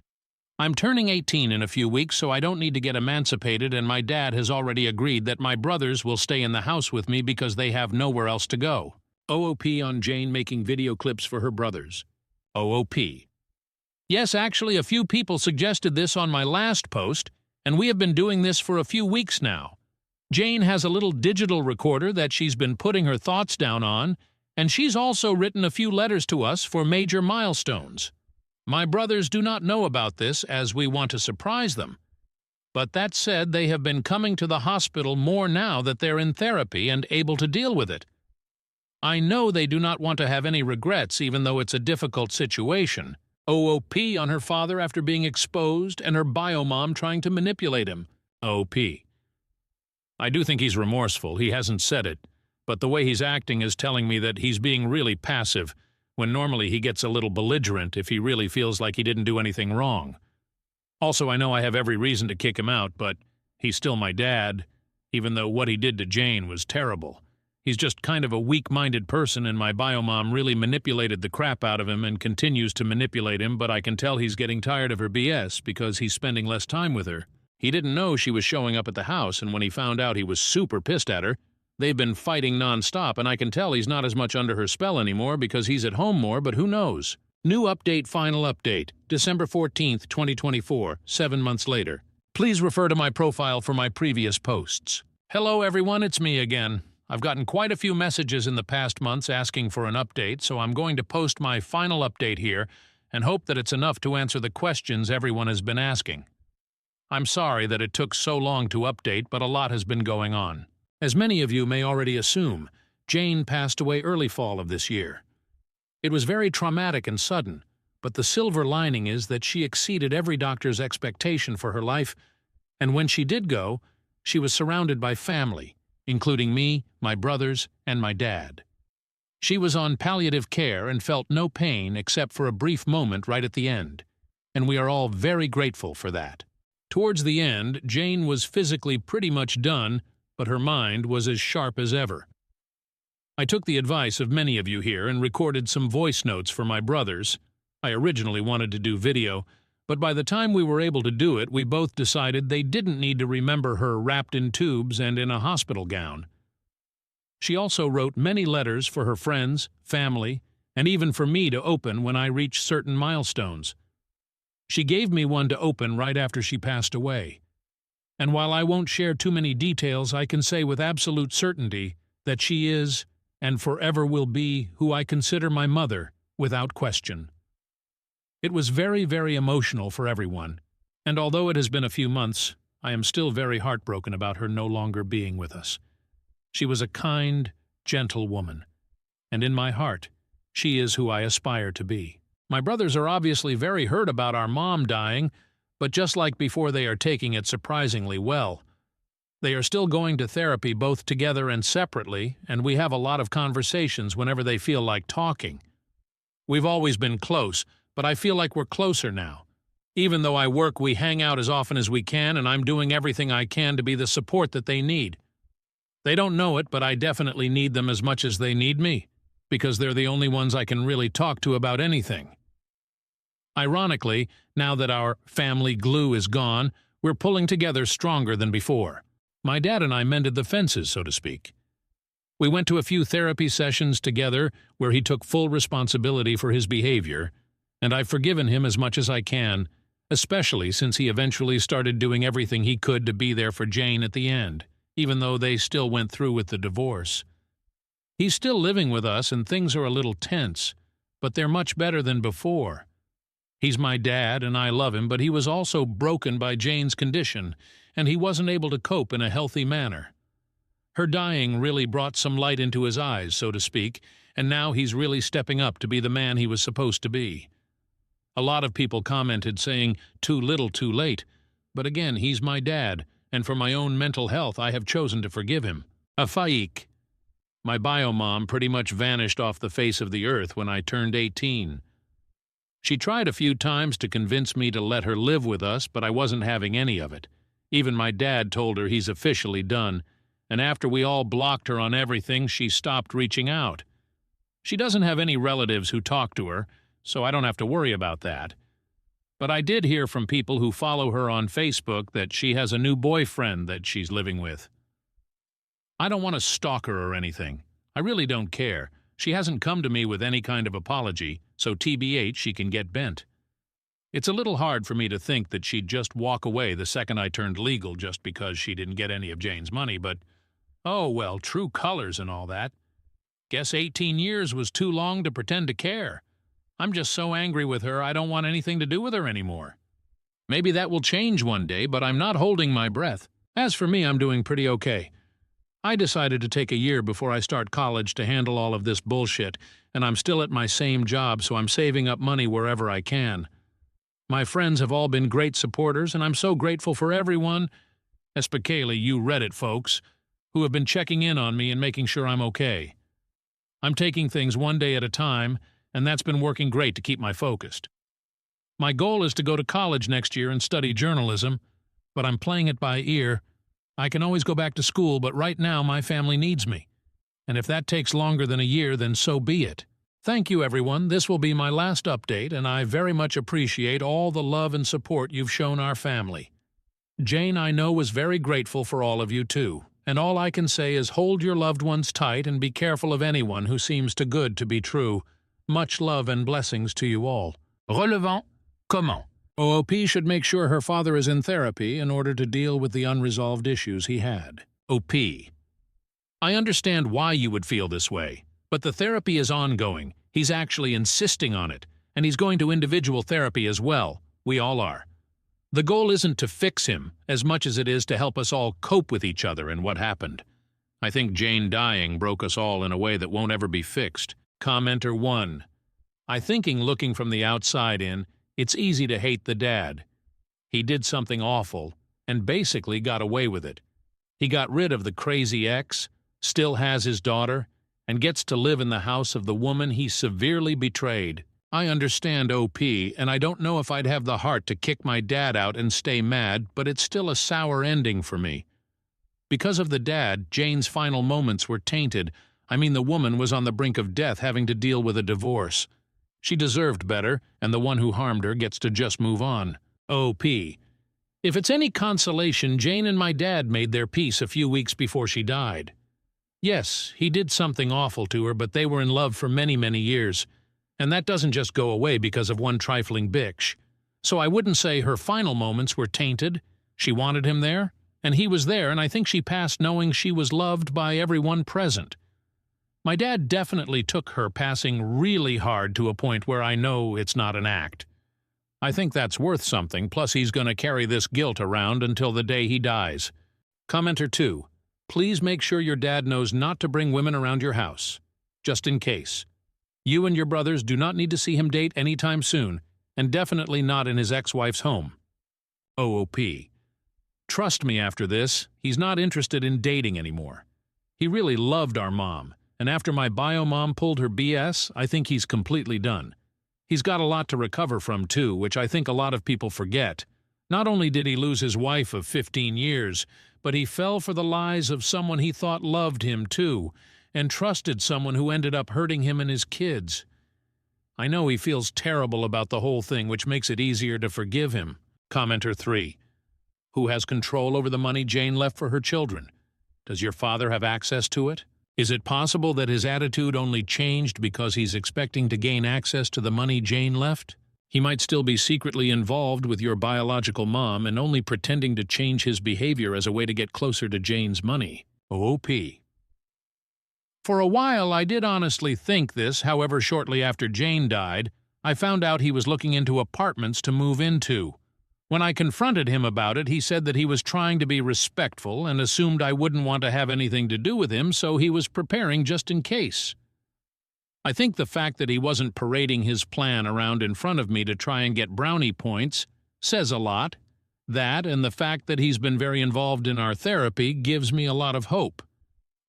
I'm turning 18 in a few weeks, so I don't need to get emancipated, and my dad has already agreed that my brothers will stay in the house with me because they have nowhere else to go. OOP on Jane making video clips for her brothers. OOP. Yes, actually, a few people suggested this on my last post, and we have been doing this for a few weeks now. Jane has a little digital recorder that she's been putting her thoughts down on, and she's also written a few letters to us for major milestones. My brothers do not know about this as we want to surprise them. But that said, they have been coming to the hospital more now that they're in therapy and able to deal with it. I know they do not want to have any regrets even though it's a difficult situation. OOP on her father after being exposed and her biomom trying to manipulate him. OP. I do think he's remorseful, he hasn't said it, but the way he's acting is telling me that he's being really passive, when normally he gets a little belligerent if he really feels like he didn't do anything wrong. Also, I know I have every reason to kick him out, but he's still my dad, even though what he did to Jane was terrible. He's just kind of a weak-minded person, and my biomom really manipulated the crap out of him and continues to manipulate him, but I can tell he's getting tired of her BS because he's spending less time with her. He didn't know she was showing up at the house, and when he found out, he was super pissed at her. They've been fighting non-stop, and I can tell he's not as much under her spell anymore because he's at home more, but who knows? New update, final update, December 14th, 2024, 7 months later. Please refer to my profile for my previous posts. Hello everyone, it's me again. I've gotten quite a few messages in the past months asking for an update, so I'm going to post my final update here and hope that it's enough to answer the questions everyone has been asking. I'm sorry that it took so long to update, but a lot has been going on. As many of you may already assume, Jane passed away early fall of this year. It was very traumatic and sudden, but the silver lining is that she exceeded every doctor's expectation for her life, and when she did go, she was surrounded by family, including me, my brothers, and my dad. She was on palliative care and felt no pain except for a brief moment right at the end, and we are all very grateful for that. Towards the end, Jane was physically pretty much done, but her mind was as sharp as ever. I took the advice of many of you here and recorded some voice notes for my brothers. I originally wanted to do video, but by the time we were able to do it, we both decided they didn't need to remember her wrapped in tubes and in a hospital gown. She also wrote many letters for her friends, family, and even for me to open when I reached certain milestones. She gave me one to open right after she passed away. And while I won't share too many details, I can say with absolute certainty that she is, and forever will be, who I consider my mother, without question. It was very, very emotional for everyone, and although it has been a few months, I am still very heartbroken about her no longer being with us. She was a kind, gentle woman, and in my heart, she is who I aspire to be. My brothers are obviously very hurt about our mom dying, but just like before, they are taking it surprisingly well. They are still going to therapy both together and separately, and we have a lot of conversations whenever they feel like talking. We've always been close, but I feel like we're closer now. Even though I work, we hang out as often as we can, and I'm doing everything I can to be the support that they need. They don't know it, but I definitely need them as much as they need me, because they're the only ones I can really talk to about anything. Ironically, now that our family glue is gone, we're pulling together stronger than before. My dad and I mended the fences, so to speak. We went to a few therapy sessions together where he took full responsibility for his behavior, and I've forgiven him as much as I can, especially since he eventually started doing everything he could to be there for Jane at the end, even though they still went through with the divorce. He's still living with us and things are a little tense, but they're much better than before. He's my dad and I love him, but he was also broken by Jane's condition, and he wasn't able to cope in a healthy manner. Her dying really brought some light into his eyes, so to speak, and now he's really stepping up to be the man he was supposed to be. A lot of people commented saying, too little, too late, but again, he's my dad, and for my own mental health, I have chosen to forgive him. Afaik. My biomom pretty much vanished off the face of the earth when I turned 18. She tried a few times to convince me to let her live with us, but I wasn't having any of it. Even my dad told her he's officially done, and after we all blocked her on everything, she stopped reaching out. She doesn't have any relatives who talk to her, so I don't have to worry about that. But I did hear from people who follow her on Facebook that she has a new boyfriend that she's living with. I don't want to stalk her or anything. I really don't care. She hasn't come to me with any kind of apology, so TBH she can get bent. It's a little hard for me to think that she'd just walk away the second I turned legal just because she didn't get any of Jane's money, but, oh well, true colors and all that. Guess 18 years was too long to pretend to care. I'm just so angry with her I don't want anything to do with her anymore. Maybe that will change one day, but I'm not holding my breath. As for me, I'm doing pretty okay. I decided to take a year before I start college to handle all of this bullshit, and I'm still at my same job, so I'm saving up money wherever I can. My friends have all been great supporters, and I'm so grateful for everyone, especially you Reddit folks, who have been checking in on me and making sure I'm okay. I'm taking things one day at a time, and that's been working great to keep my focused. My goal is to go to college next year and study journalism, but I'm playing it by ear. I can always go back to school, but right now my family needs me. And if that takes longer than a year, then so be it. Thank you, everyone. This will be my last update, and I very much appreciate all the love and support you've shown our family. Jane, I know, was very grateful for all of you, too. And all I can say is hold your loved ones tight and be careful of anyone who seems too good to be true. Much love and blessings to you all. Relevant. Comment? OOP should make sure her father is in therapy in order to deal with the unresolved issues he had. OP. I understand why you would feel this way, but the therapy is ongoing. He's actually insisting on it, and he's going to individual therapy as well. We all are. The goal isn't to fix him as much as it is to help us all cope with each other and what happened. I think Jane dying broke us all in a way that won't ever be fixed. Commenter 1. I thinking looking from the outside in, it's easy to hate the dad. He did something awful and basically got away with it. He got rid of the crazy ex, still has his daughter, and gets to live in the house of the woman he severely betrayed. I understand OP, and I don't know if I'd have the heart to kick my dad out and stay mad, but it's still a sour ending for me. Because of the dad, Jane's final moments were tainted. I mean, the woman was on the brink of death having to deal with a divorce. She deserved better, and the one who harmed her gets to just move on. OP. If it's any consolation, Jane and my dad made their peace a few weeks before she died. Yes, he did something awful to her, but they were in love for many, many years. And that doesn't just go away because of one trifling bitch. So I wouldn't say her final moments were tainted. She wanted him there, and he was there, and I think she passed knowing she was loved by everyone present. My dad definitely took her passing really hard to a point where I know it's not an act. I think that's worth something, plus he's going to carry this guilt around until the day he dies. Commenter 2. Please make sure your dad knows not to bring women around your house. Just in case. You and your brothers do not need to see him date anytime soon, and definitely not in his ex-wife's home. OOP. Trust me after this, he's not interested in dating anymore. He really loved our mom, and after my bio mom pulled her BS, I think he's completely done. He's got a lot to recover from too, which I think a lot of people forget. Not only did he lose his wife of 15 years, but he fell for the lies of someone he thought loved him too, and trusted someone who ended up hurting him and his kids. I know he feels terrible about the whole thing, which makes it easier to forgive him. Commenter 3. Who has control over the money Jane left for her children? Does your father have access to it? Is it possible that his attitude only changed because he's expecting to gain access to the money Jane left? He might still be secretly involved with your biological mom and only pretending to change his behavior as a way to get closer to Jane's money. OP. For a while, I did honestly think this. However, shortly after Jane died, I found out he was looking into apartments to move into. When I confronted him about it, he said that he was trying to be respectful and assumed I wouldn't want to have anything to do with him, so he was preparing just in case. I think the fact that he wasn't parading his plan around in front of me to try and get brownie points says a lot. That and the fact that he's been very involved in our therapy gives me a lot of hope.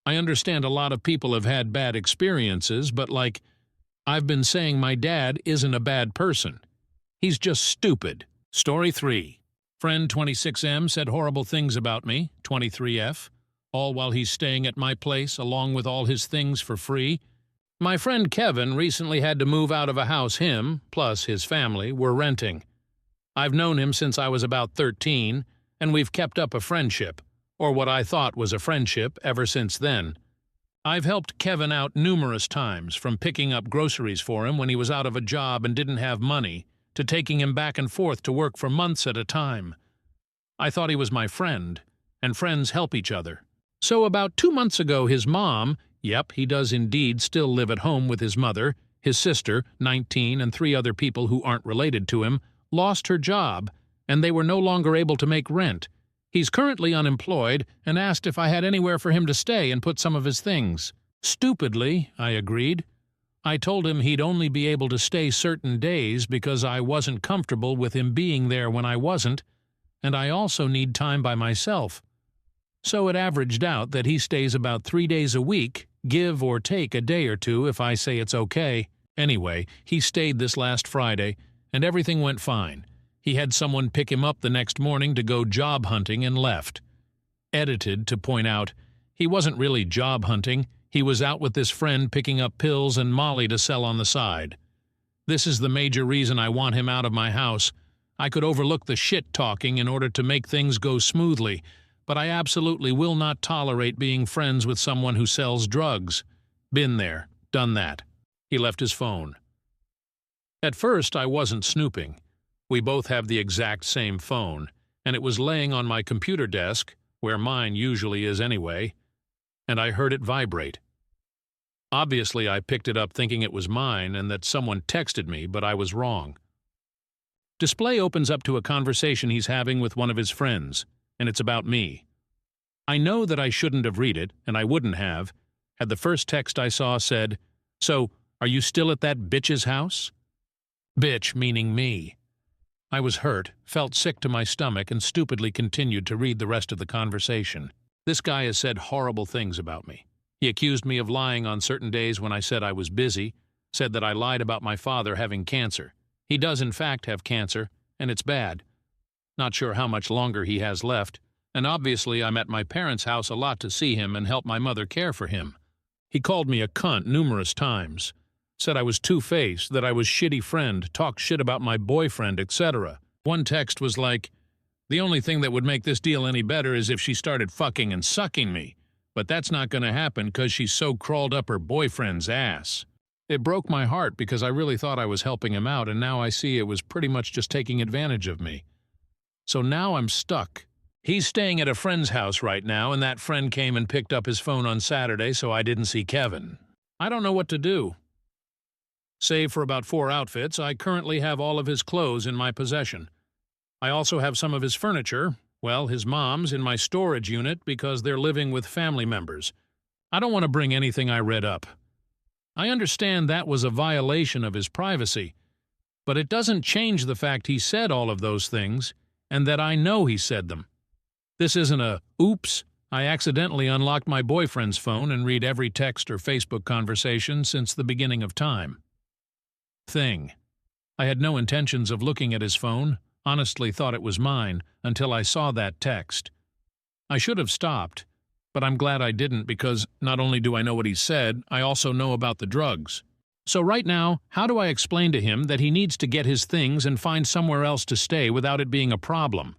I understand a lot of people have had bad experiences, but like I've been saying, my dad isn't a bad person. He's just stupid. Story 3. Friend 26M said horrible things about me, 23F, all while he's staying at my place along with all his things for free. My friend Kevin recently had to move out of a house him, plus his family, were renting. I've known him since I was about 13, and we've kept up a friendship, or what I thought was a friendship, ever since then. I've helped Kevin out numerous times, from picking up groceries for him when he was out of a job and didn't have money, to taking him back and forth to work for months at a time. I thought he was my friend, and friends help each other. So about 2 months ago, his mom, yep, he does indeed still live at home with his mother, his sister, 19, and 3 other people who aren't related to him, lost her job, and they were no longer able to make rent. He's currently unemployed and asked if I had anywhere for him to stay and put some of his things. Stupidly, I agreed. I told him he'd only be able to stay certain days because I wasn't comfortable with him being there when I wasn't, and I also need time by myself. So it averaged out that he stays about 3 days a week, give or take a day or two if I say it's okay. Anyway, he stayed this last Friday, and everything went fine. He had someone pick him up the next morning to go job hunting and left. Edited to point out, he wasn't really job hunting, He was out with this friend picking up pills and Molly to sell on the side. This is the major reason I want him out of my house. I could overlook the shit-talking in order to make things go smoothly, but I absolutely will not tolerate being friends with someone who sells drugs. Been there, done that. He left his phone. At first, I wasn't snooping. We both have the exact same phone, and it was laying on my computer desk, where mine usually is anyway, and I heard it vibrate. Obviously, I picked it up thinking it was mine and that someone texted me, but I was wrong. Display opens up to a conversation he's having with one of his friends, and it's about me. I know that I shouldn't have read it, and I wouldn't have, had the first text I saw said, "So, are you still at that bitch's house?" Bitch meaning me. I was hurt, felt sick to my stomach, and stupidly continued to read the rest of the conversation. This guy has said horrible things about me. He accused me of lying on certain days when I said I was busy, said that I lied about my father having cancer. He does in fact have cancer, and it's bad. Not sure how much longer he has left, and obviously I'm at my parents' house a lot to see him and help my mother care for him. He called me a cunt numerous times, said I was two-faced, that I was shitty friend, talked shit about my boyfriend, etc. One text was like, "The only thing that would make this deal any better is if she started fucking and sucking me, but that's not gonna happen because she's so crawled up her boyfriend's ass." It broke my heart because I really thought I was helping him out, and now I see it was pretty much just taking advantage of me. So now I'm stuck. He's staying at a friend's house right now, and that friend came and picked up his phone on Saturday, so I didn't see Kevin. I don't know what to do. Save for about 4 outfits, I currently have all of his clothes in my possession. I also have some of his furniture, well, his mom's, in my storage unit because they're living with family members. I don't want to bring anything I read up. I understand that was a violation of his privacy, but it doesn't change the fact he said all of those things, and that I know he said them. This isn't a, oops, I accidentally unlocked my boyfriend's phone and read every text or Facebook conversation since the beginning of time. Thing. I had no intentions of looking at his phone, honestly thought it was mine, until I saw that text. I should have stopped, but I'm glad I didn't because not only do I know what he said, I also know about the drugs. So right now, how do I explain to him that he needs to get his things and find somewhere else to stay without it being a problem?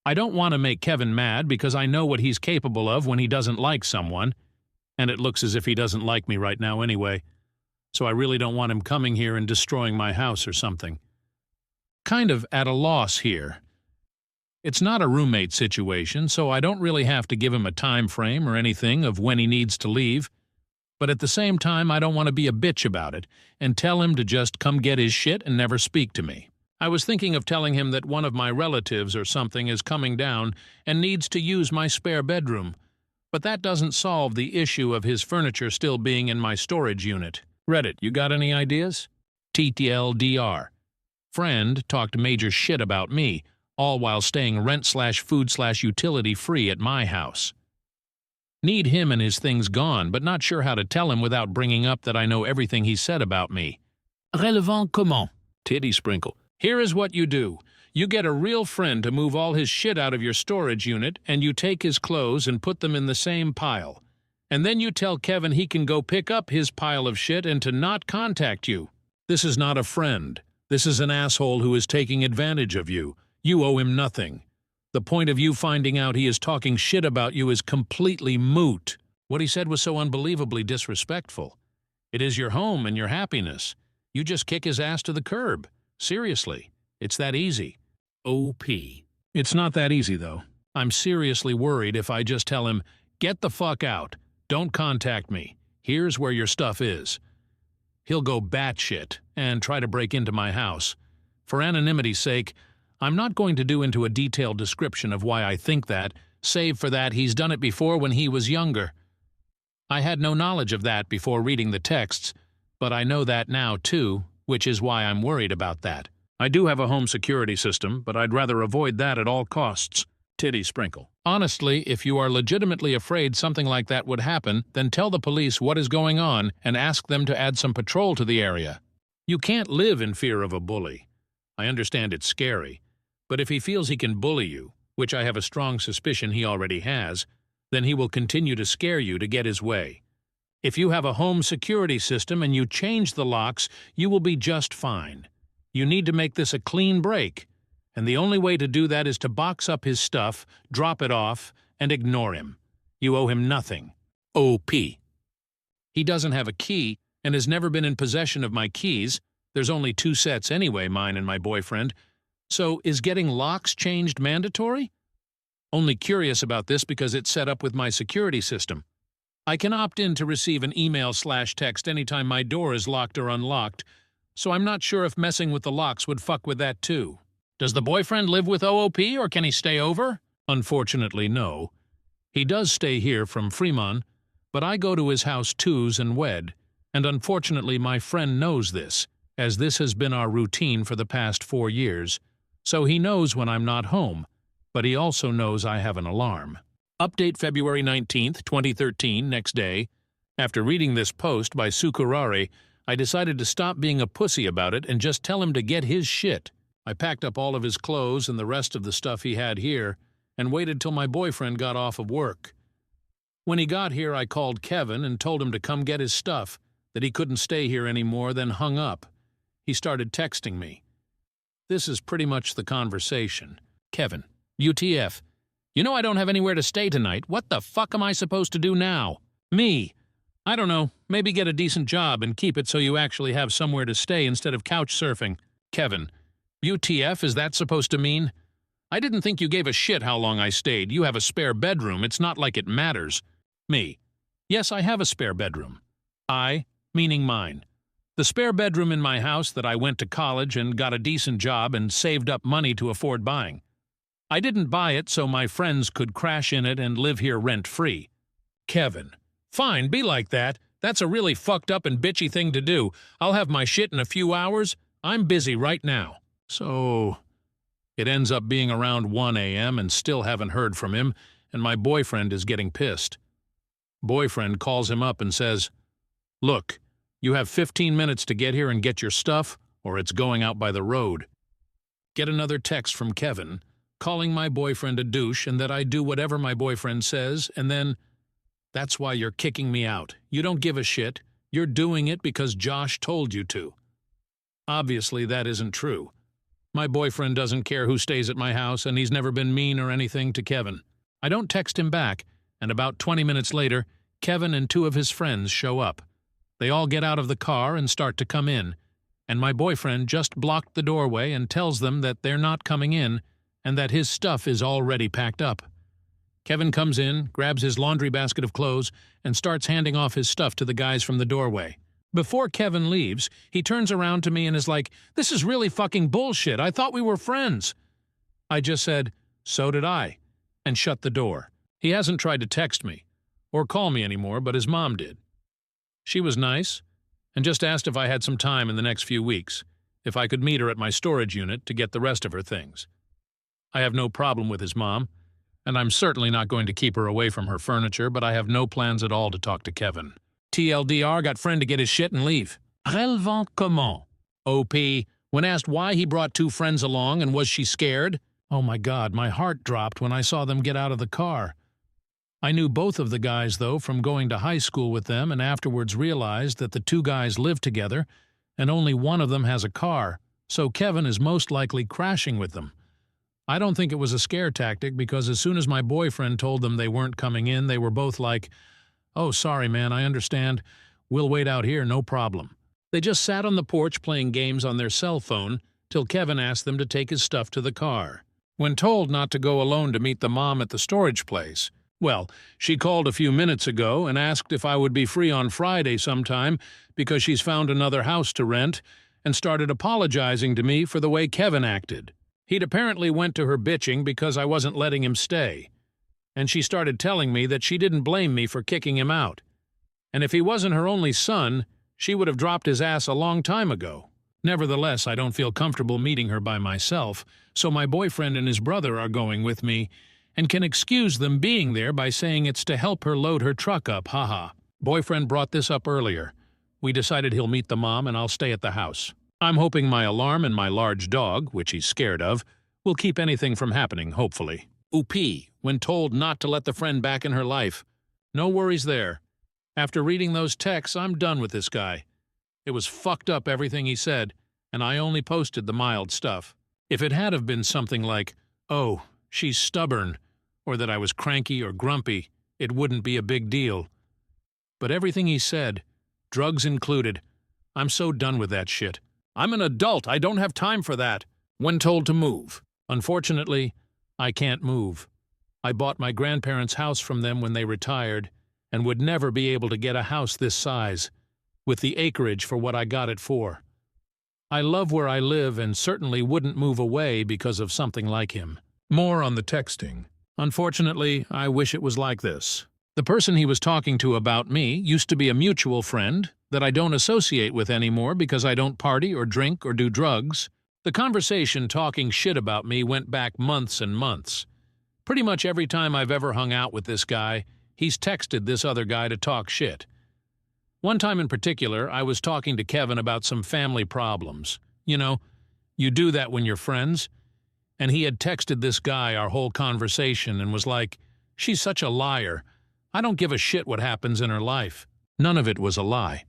I don't want to make Kevin mad because I know what he's capable of when he doesn't like someone, and it looks as if he doesn't like me right now anyway, so I really don't want him coming here and destroying my house or something. Kind of at a loss here. It's not a roommate situation, so I don't really have to give him a time frame or anything of when he needs to leave, but at the same time I don't want to be a bitch about it and tell him to just come get his shit and never speak to me. I was thinking of telling him that one of my relatives or something is coming down and needs to use my spare bedroom, but that doesn't solve the issue of his furniture still being in my storage unit. Reddit, you got any ideas? TTLDR. Friend talked major shit about me, all while staying rent/food/utility free at my house. Need him and his things gone, but not sure how to tell him without bringing up that I know everything he said about me. Relevant comment? Titty sprinkle. Here is what you do. You get a real friend to move all his shit out of your storage unit, and you take his clothes and put them in the same pile. And then you tell Kevin he can go pick up his pile of shit and to not contact you. This is not a friend. This is an asshole who is taking advantage of you. You owe him nothing. The point of you finding out he is talking shit about you is completely moot. What he said was so unbelievably disrespectful. It is your home and your happiness. You just kick his ass to the curb. Seriously, it's that easy. OP. It's not that easy, though. I'm seriously worried if I just tell him, get the fuck out, don't contact me, here's where your stuff is. He'll go batshit and try to break into my house. For anonymity's sake, I'm not going to do into a detailed description of why I think that, save for that he's done it before when he was younger. I had no knowledge of that before reading the texts, but I know that now too, which is why I'm worried about that. I do have a home security system, but I'd rather avoid that at all costs. Titty sprinkle. Honestly, if you are legitimately afraid something like that would happen, then tell the police what is going on and ask them to add some patrol to the area. You can't live in fear of a bully. I understand it's scary, but if he feels he can bully you, which I have a strong suspicion he already has, then he will continue to scare you to get his way. If you have a home security system and you change the locks, you will be just fine. You need to make this a clean break, and the only way to do that is to box up his stuff, drop it off, and ignore him. You owe him nothing. O.P. He doesn't have a key and has never been in possession of my keys. There's only 2 sets anyway, mine and my boyfriend. So is getting locks changed mandatory? Only curious about this because it's set up with my security system. I can opt in to receive an email/text anytime my door is locked or unlocked, so I'm not sure if messing with the locks would fuck with that too. Does the boyfriend live with OOP or can he stay over? Unfortunately, no. He does stay here from Fremont, but I go to his house twos and wed, and unfortunately my friend knows this, as this has been our routine for the past 4 years, so he knows when I'm not home, but he also knows I have an alarm. Update February 19th, 2013, next day. After reading this post by Sukurari, I decided to stop being a pussy about it and just tell him to get his shit. I packed up all of his clothes and the rest of the stuff he had here and waited till my boyfriend got off of work. When he got here, I called Kevin and told him to come get his stuff, that he couldn't stay here anymore, then hung up. He started texting me. This is pretty much the conversation. Kevin, UTF. You know I don't have anywhere to stay tonight. What the fuck am I supposed to do now? Me. I don't know. Maybe get a decent job and keep it so you actually have somewhere to stay instead of couch surfing. Kevin. UTF, is that supposed to mean? I didn't think you gave a shit how long I stayed. You have a spare bedroom. It's not like it matters. Me. Yes, I have a spare bedroom. I, meaning mine. The spare bedroom in my house that I went to college and got a decent job and saved up money to afford buying. I didn't buy it so my friends could crash in it and live here rent-free. Kevin. Fine, be like that. That's a really fucked up and bitchy thing to do. I'll have my shit in a few hours. I'm busy right now. So, it ends up being around 1 a.m. and still haven't heard from him, and my boyfriend is getting pissed. Boyfriend calls him up and says, "Look, you have 15 minutes to get here and get your stuff, or it's going out by the road." Get another text from Kevin, calling my boyfriend a douche and that I do whatever my boyfriend says, and then, "That's why you're kicking me out. You don't give a shit. You're doing it because Josh told you to." Obviously, that isn't true. My boyfriend doesn't care who stays at my house, and he's never been mean or anything to Kevin. I don't text him back, and about 20 minutes later, Kevin and 2 of his friends show up. They all get out of the car and start to come in, and my boyfriend just blocked the doorway and tells them that they're not coming in and that his stuff is already packed up. Kevin comes in, grabs his laundry basket of clothes, and starts handing off his stuff to the guys from the doorway. Before Kevin leaves, he turns around to me and is like, "This is really fucking bullshit. I thought we were friends." I just said, "So did I," and shut the door. He hasn't tried to text me or call me anymore, but his mom did. She was nice and just asked if I had some time in the next few weeks, if I could meet her at my storage unit to get the rest of her things. I have no problem with his mom, and I'm certainly not going to keep her away from her furniture, but I have no plans at all to talk to Kevin. TLDR, got friend to get his shit and leave. Relevant comment? OP, when asked why he brought 2 friends along and was she scared? Oh my God, my heart dropped when I saw them get out of the car. I knew both of the guys, though, from going to high school with them, and afterwards realized that the 2 guys live together, and only one of them has a car, so Kevin is most likely crashing with them. I don't think it was a scare tactic because as soon as my boyfriend told them they weren't coming in, they were both like, "Oh, sorry, man, I understand. We'll wait out here, no problem." They just sat on the porch playing games on their cell phone till Kevin asked them to take his stuff to the car. When told not to go alone to meet the mom at the storage place, well, she called a few minutes ago and asked if I would be free on Friday sometime because she's found another house to rent and started apologizing to me for the way Kevin acted. He'd apparently went to her bitching because I wasn't letting him stay, and she started telling me that she didn't blame me for kicking him out. And if he wasn't her only son, she would have dropped his ass a long time ago. Nevertheless, I don't feel comfortable meeting her by myself, so my boyfriend and his brother are going with me, and can excuse them being there by saying it's to help her load her truck up, haha. Boyfriend brought this up earlier. We decided he'll meet the mom and I'll stay at the house. I'm hoping my alarm and my large dog, which he's scared of, will keep anything from happening, hopefully. OP, when told not to let the friend back in her life. No worries there. After reading those texts, I'm done with this guy. It was fucked up everything he said, and I only posted the mild stuff. If it had have been something like, "Oh, she's stubborn," or that I was cranky or grumpy, it wouldn't be a big deal. But everything he said, drugs included, I'm so done with that shit. I'm an adult, I don't have time for that. When told to move. Unfortunately, I can't move. I bought my grandparents' house from them when they retired, and would never be able to get a house this size, with the acreage for what I got it for. I love where I live and certainly wouldn't move away because of something like him. More on the texting. Unfortunately, I wish it was like this. The person he was talking to about me used to be a mutual friend that I don't associate with anymore because I don't party or drink or do drugs. The conversation talking shit about me went back months and months. Pretty much every time I've ever hung out with this guy, he's texted this other guy to talk shit. One time in particular, I was talking to Kevin about some family problems. You know, you do that when you're friends. And he had texted this guy our whole conversation and was like, "She's such a liar. I don't give a shit what happens in her life." None of it was a lie.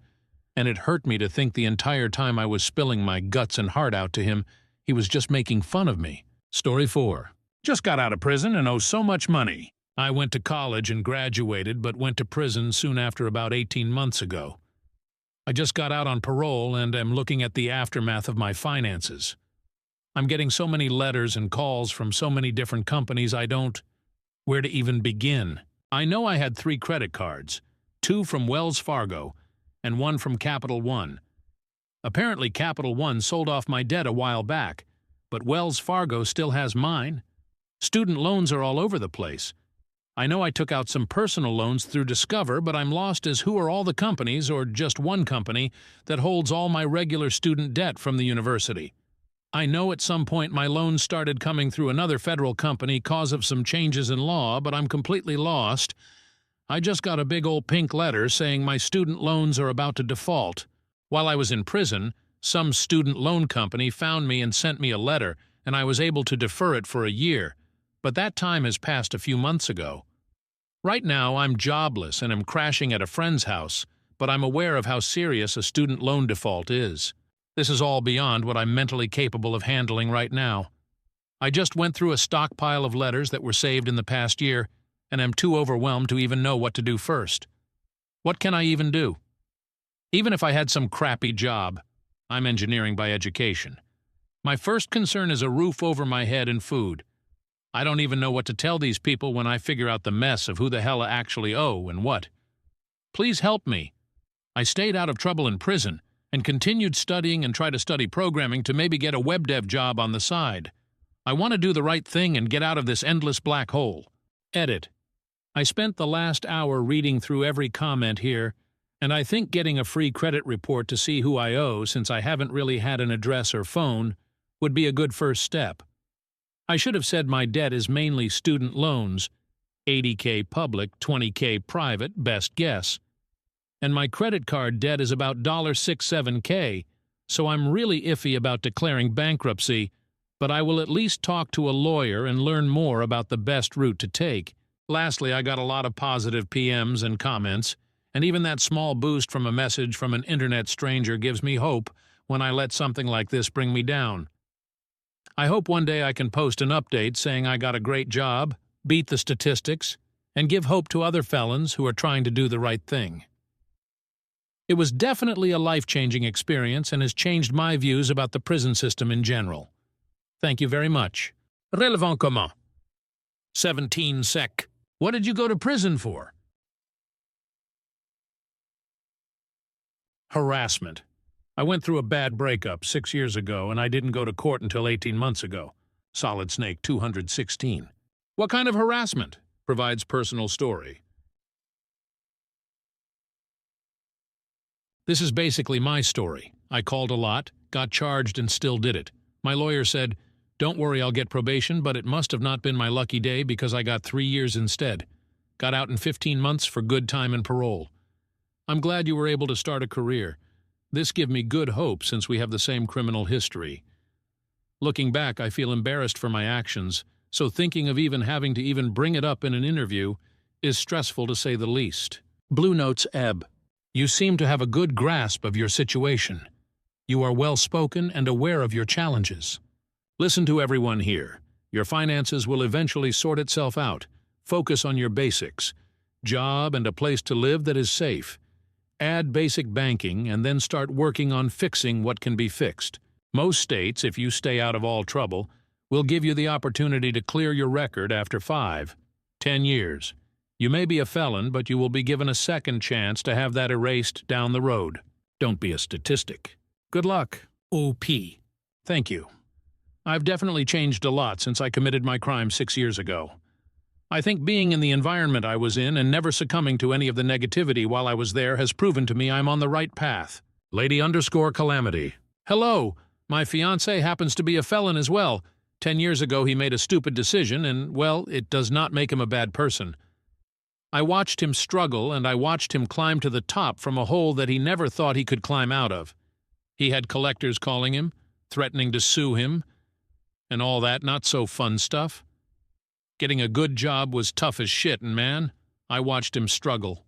And it hurt me to think the entire time I was spilling my guts and heart out to him, he was just making fun of me. Story 4. Just got out of prison and owe so much money. I went to college and graduated, but went to prison soon after about 18 months ago. I just got out on parole and am looking at the aftermath of my finances. I'm getting so many letters and calls from so many different companies I don't... where to even begin. I know I had 3 credit cards, 2 from Wells Fargo and 1 from Capital One. Apparently Capital One sold off my debt a while back, but Wells Fargo still has mine. Student loans are all over the place. I know I took out some personal loans through Discover, but I'm lost as who are all the companies, or just one company, that holds all my regular student debt from the university. I know at some point my loans started coming through another federal company cause of some changes in law, but I'm completely lost. I just got a big old pink letter saying my student loans are about to default. While I was in prison, some student loan company found me and sent me a letter, and I was able to defer it for a year. But that time has passed a few months ago. Right now, I'm jobless and am crashing at a friend's house, but I'm aware of how serious a student loan default is. This is all beyond what I'm mentally capable of handling right now. I just went through a stockpile of letters that were saved in the past year, and am too overwhelmed to even know what to do first. What can I even do? Even if I had some crappy job, I'm engineering by education. My first concern is a roof over my head and food. I don't even know what to tell these people when I figure out the mess of who the hell I actually owe and what. Please help me. I stayed out of trouble in prison and continued studying and try to study programming to maybe get a web dev job on the side. I want to do the right thing and get out of this endless black hole. Edit. I spent the last hour reading through every comment here, and I think getting a free credit report to see who I owe, since I haven't really had an address or phone, would be a good first step. I should have said my debt is mainly student loans, $80K public, $20K private, best guess. And my credit card debt is about $67K, so I'm really iffy about declaring bankruptcy, but I will at least talk to a lawyer and learn more about the best route to take. Lastly, I got a lot of positive PMs and comments, and even that small boost from a message from an internet stranger gives me hope when I let something like this bring me down. I hope one day I can post an update saying I got a great job, beat the statistics, and give hope to other felons who are trying to do the right thing. It was definitely a life-changing experience and has changed my views about the prison system in general. Thank you very much. Relevant comment. 17 sec. What did you go to prison for? Harassment. I went through a bad breakup 6 years ago, and I didn't go to court until 18 months ago. Solid Snake 216. What kind of harassment? Provides personal story. This is basically my story. I called a lot, got charged, and still did it. My lawyer said, "Don't worry, I'll get probation, but it must have not been my lucky day because I got 3 years instead. Got out in 15 months for good time and parole. I'm glad you were able to start a career. This gives me good hope since we have the same criminal history. Looking back, I feel embarrassed for my actions, so thinking of even having to bring it up in an interview is stressful to say the least." Blue Notes ebb. You seem to have a good grasp of your situation. You are well-spoken and aware of your challenges. Listen to everyone here. Your finances will eventually sort itself out. Focus on your basics. Job and a place to live that is safe. Add basic banking and then start working on fixing what can be fixed. Most states, if you stay out of all trouble, will give you the opportunity to clear your record after 5, 10 years. You may be a felon, but you will be given a second chance to have that erased down the road. Don't be a statistic. Good luck, OP. Thank you. I've definitely changed a lot since I committed my crime 6 years ago. I think being in the environment I was in and never succumbing to any of the negativity while I was there has proven to me I'm on the right path. Lady_Calamity. Hello, my fiancé happens to be a felon as well. 10 years ago he made a stupid decision and, well, it does not make him a bad person. I watched him struggle and I watched him climb to the top from a hole that he never thought he could climb out of. He had collectors calling him, threatening to sue him, and all that not-so-fun stuff. Getting a good job was tough as shit, and man, I watched him struggle.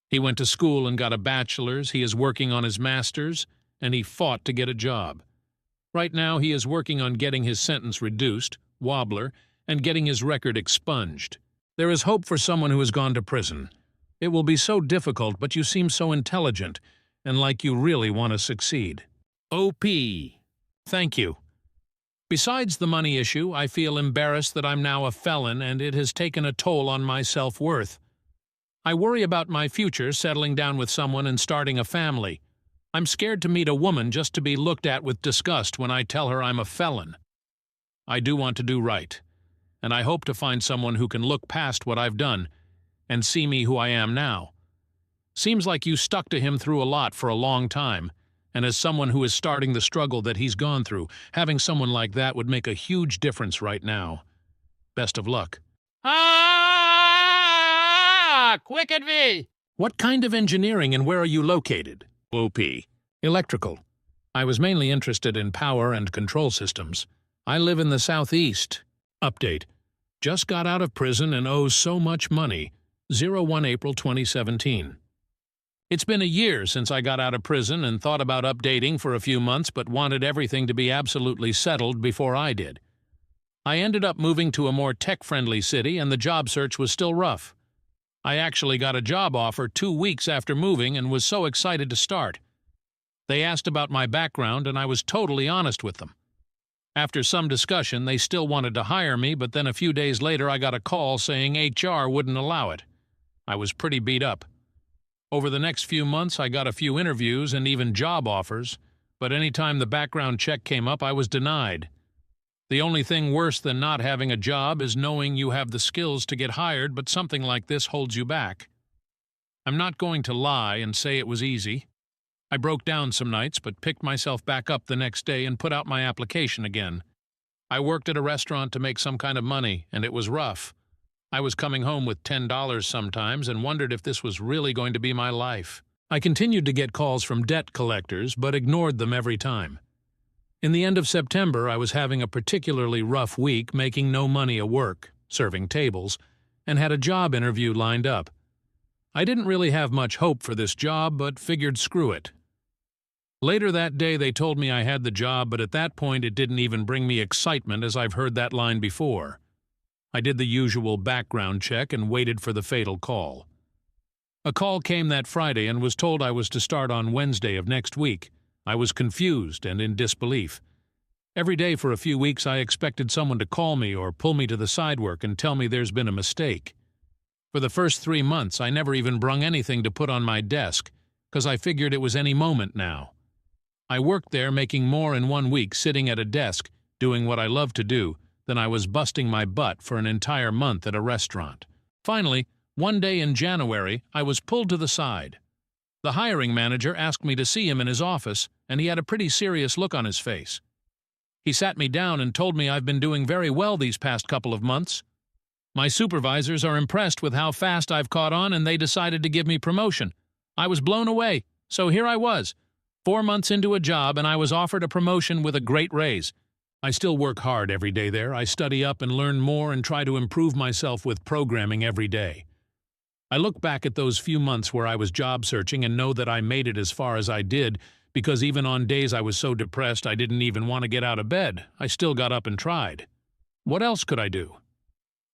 He went to school and got a bachelor's, he is working on his master's, and he fought to get a job. Right now he is working on getting his sentence reduced, wobbler, and getting his record expunged. There is hope for someone who has gone to prison. It will be so difficult, but you seem so intelligent, and like you really want to succeed. OP. Thank you. Besides the money issue, I feel embarrassed that I'm now a felon and it has taken a toll on my self-worth. I worry about my future settling down with someone and starting a family. I'm scared to meet a woman just to be looked at with disgust when I tell her I'm a felon. I do want to do right, and I hope to find someone who can look past what I've done and see me who I am now. Seems like you stuck to him through a lot for a long time, and as someone who is starting the struggle that he's gone through, having someone like that would make a huge difference right now. Best of luck. Quick at me! What kind of engineering and where are you located? OP. Electrical. I was mainly interested in power and control systems. I live in the southeast. Update. Just got out of prison and owe so much money. 01 April 2017. It's been a year since I got out of prison and thought about updating for a few months but wanted everything to be absolutely settled before I did. I ended up moving to a more tech-friendly city and the job search was still rough. I actually got a job offer 2 weeks after moving and was so excited to start. They asked about my background and I was totally honest with them. After some discussion, they still wanted to hire me, but then a few days later I got a call saying HR wouldn't allow it. I was pretty beat up. Over the next few months, I got a few interviews and even job offers, but any time the background check came up, I was denied. The only thing worse than not having a job is knowing you have the skills to get hired, but something like this holds you back. I'm not going to lie and say it was easy. I broke down some nights, but picked myself back up the next day and put out my application again. I worked at a restaurant to make some kind of money, and it was rough. I was coming home with $10 sometimes and wondered if this was really going to be my life. I continued to get calls from debt collectors, but ignored them every time. In the end of September, I was having a particularly rough week, making no money at work, serving tables, and had a job interview lined up. I didn't really have much hope for this job, but figured screw it. Later that day, they told me I had the job, but at that point it didn't even bring me excitement as I've heard that line before. I did the usual background check and waited for the fatal call. A call came that Friday and was told I was to start on Wednesday of next week. I was confused and in disbelief. Every day for a few weeks I expected someone to call me or pull me to the sidewalk and tell me there's been a mistake. For the first 3 months I never even brung anything to put on my desk, 'cause I figured it was any moment now. I worked there making more in 1 week sitting at a desk, doing what I love to do, than I was busting my butt for an entire month at a restaurant. Finally, one day in January, I was pulled to the side. The hiring manager asked me to see him in his office, and he had a pretty serious look on his face. He sat me down and told me I've been doing very well these past couple of months. My supervisors are impressed with how fast I've caught on and they decided to give me promotion. I was blown away, so here I was, 4 months into a job and I was offered a promotion with a great raise. I still work hard every day there. I study up and learn more and try to improve myself with programming every day. I look back at those few months where I was job searching and know that I made it as far as I did because even on days I was so depressed I didn't even want to get out of bed, I still got up and tried. What else could I do?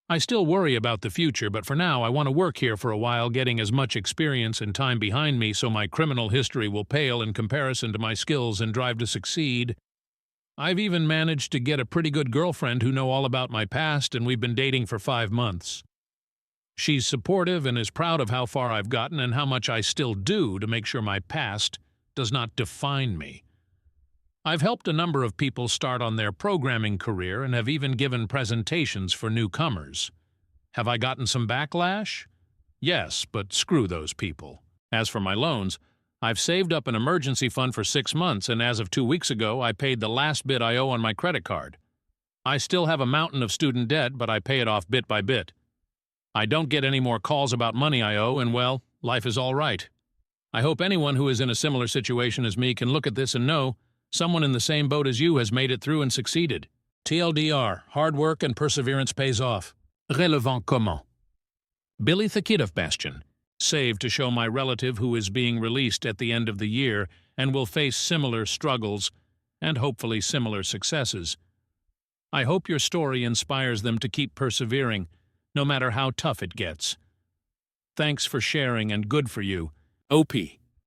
I still worry about the future, but for now I want to work here for a while, getting as much experience and time behind me so my criminal history will pale in comparison to my skills and drive to succeed. I've even managed to get a pretty good girlfriend who knows all about my past, and we've been dating for 5 months. She's supportive and is proud of how far I've gotten and how much I still do to make sure my past does not define me. I've helped a number of people start on their programming career and have even given presentations for newcomers. Have I gotten some backlash? Yes, but screw those people. As for my loans, I've saved up an emergency fund for 6 months, and as of 2 weeks ago, I paid the last bit I owe on my credit card. I still have a mountain of student debt, but I pay it off bit by bit. I don't get any more calls about money I owe, and well, life is all right. I hope anyone who is in a similar situation as me can look at this and know someone in the same boat as you has made it through and succeeded. TLDR, hard work and perseverance pays off. Relevant comment. Billy the Kid of Bastion. Saved to show my relative who is being released at the end of the year and will face similar struggles and hopefully similar successes. I hope your story inspires them to keep persevering, no matter how tough it gets. Thanks for sharing and good for you. OP.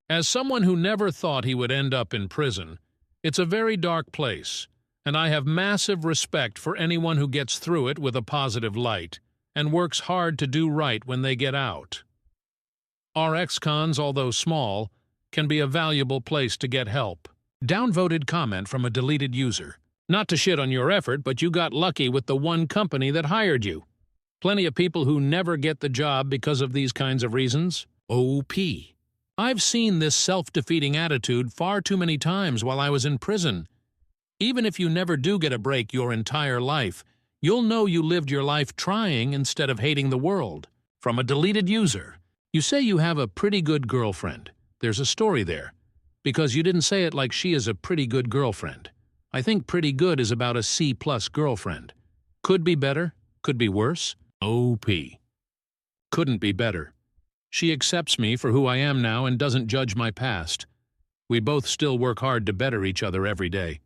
As someone who never thought he would end up in prison, it's a very dark place, and I have massive respect for anyone who gets through it with a positive light and works hard to do right when they get out. Our ex-cons, although small, can be a valuable place to get help. Downvoted comment from a deleted user. Not to shit on your effort, but you got lucky with the one company that hired you. Plenty of people who never get the job because of these kinds of reasons. OP. I've seen this self-defeating attitude far too many times while I was in prison. Even if you never do get a break your entire life, you'll know you lived your life trying instead of hating the world. From a deleted user. You say you have a pretty good girlfriend. There's a story there. Because you didn't say it like she is a pretty good girlfriend. I think pretty good is about a C+ girlfriend. Could be better, could be worse. OP. Couldn't be better. She accepts me for who I am now and doesn't judge my past. We both still work hard to better each other every day.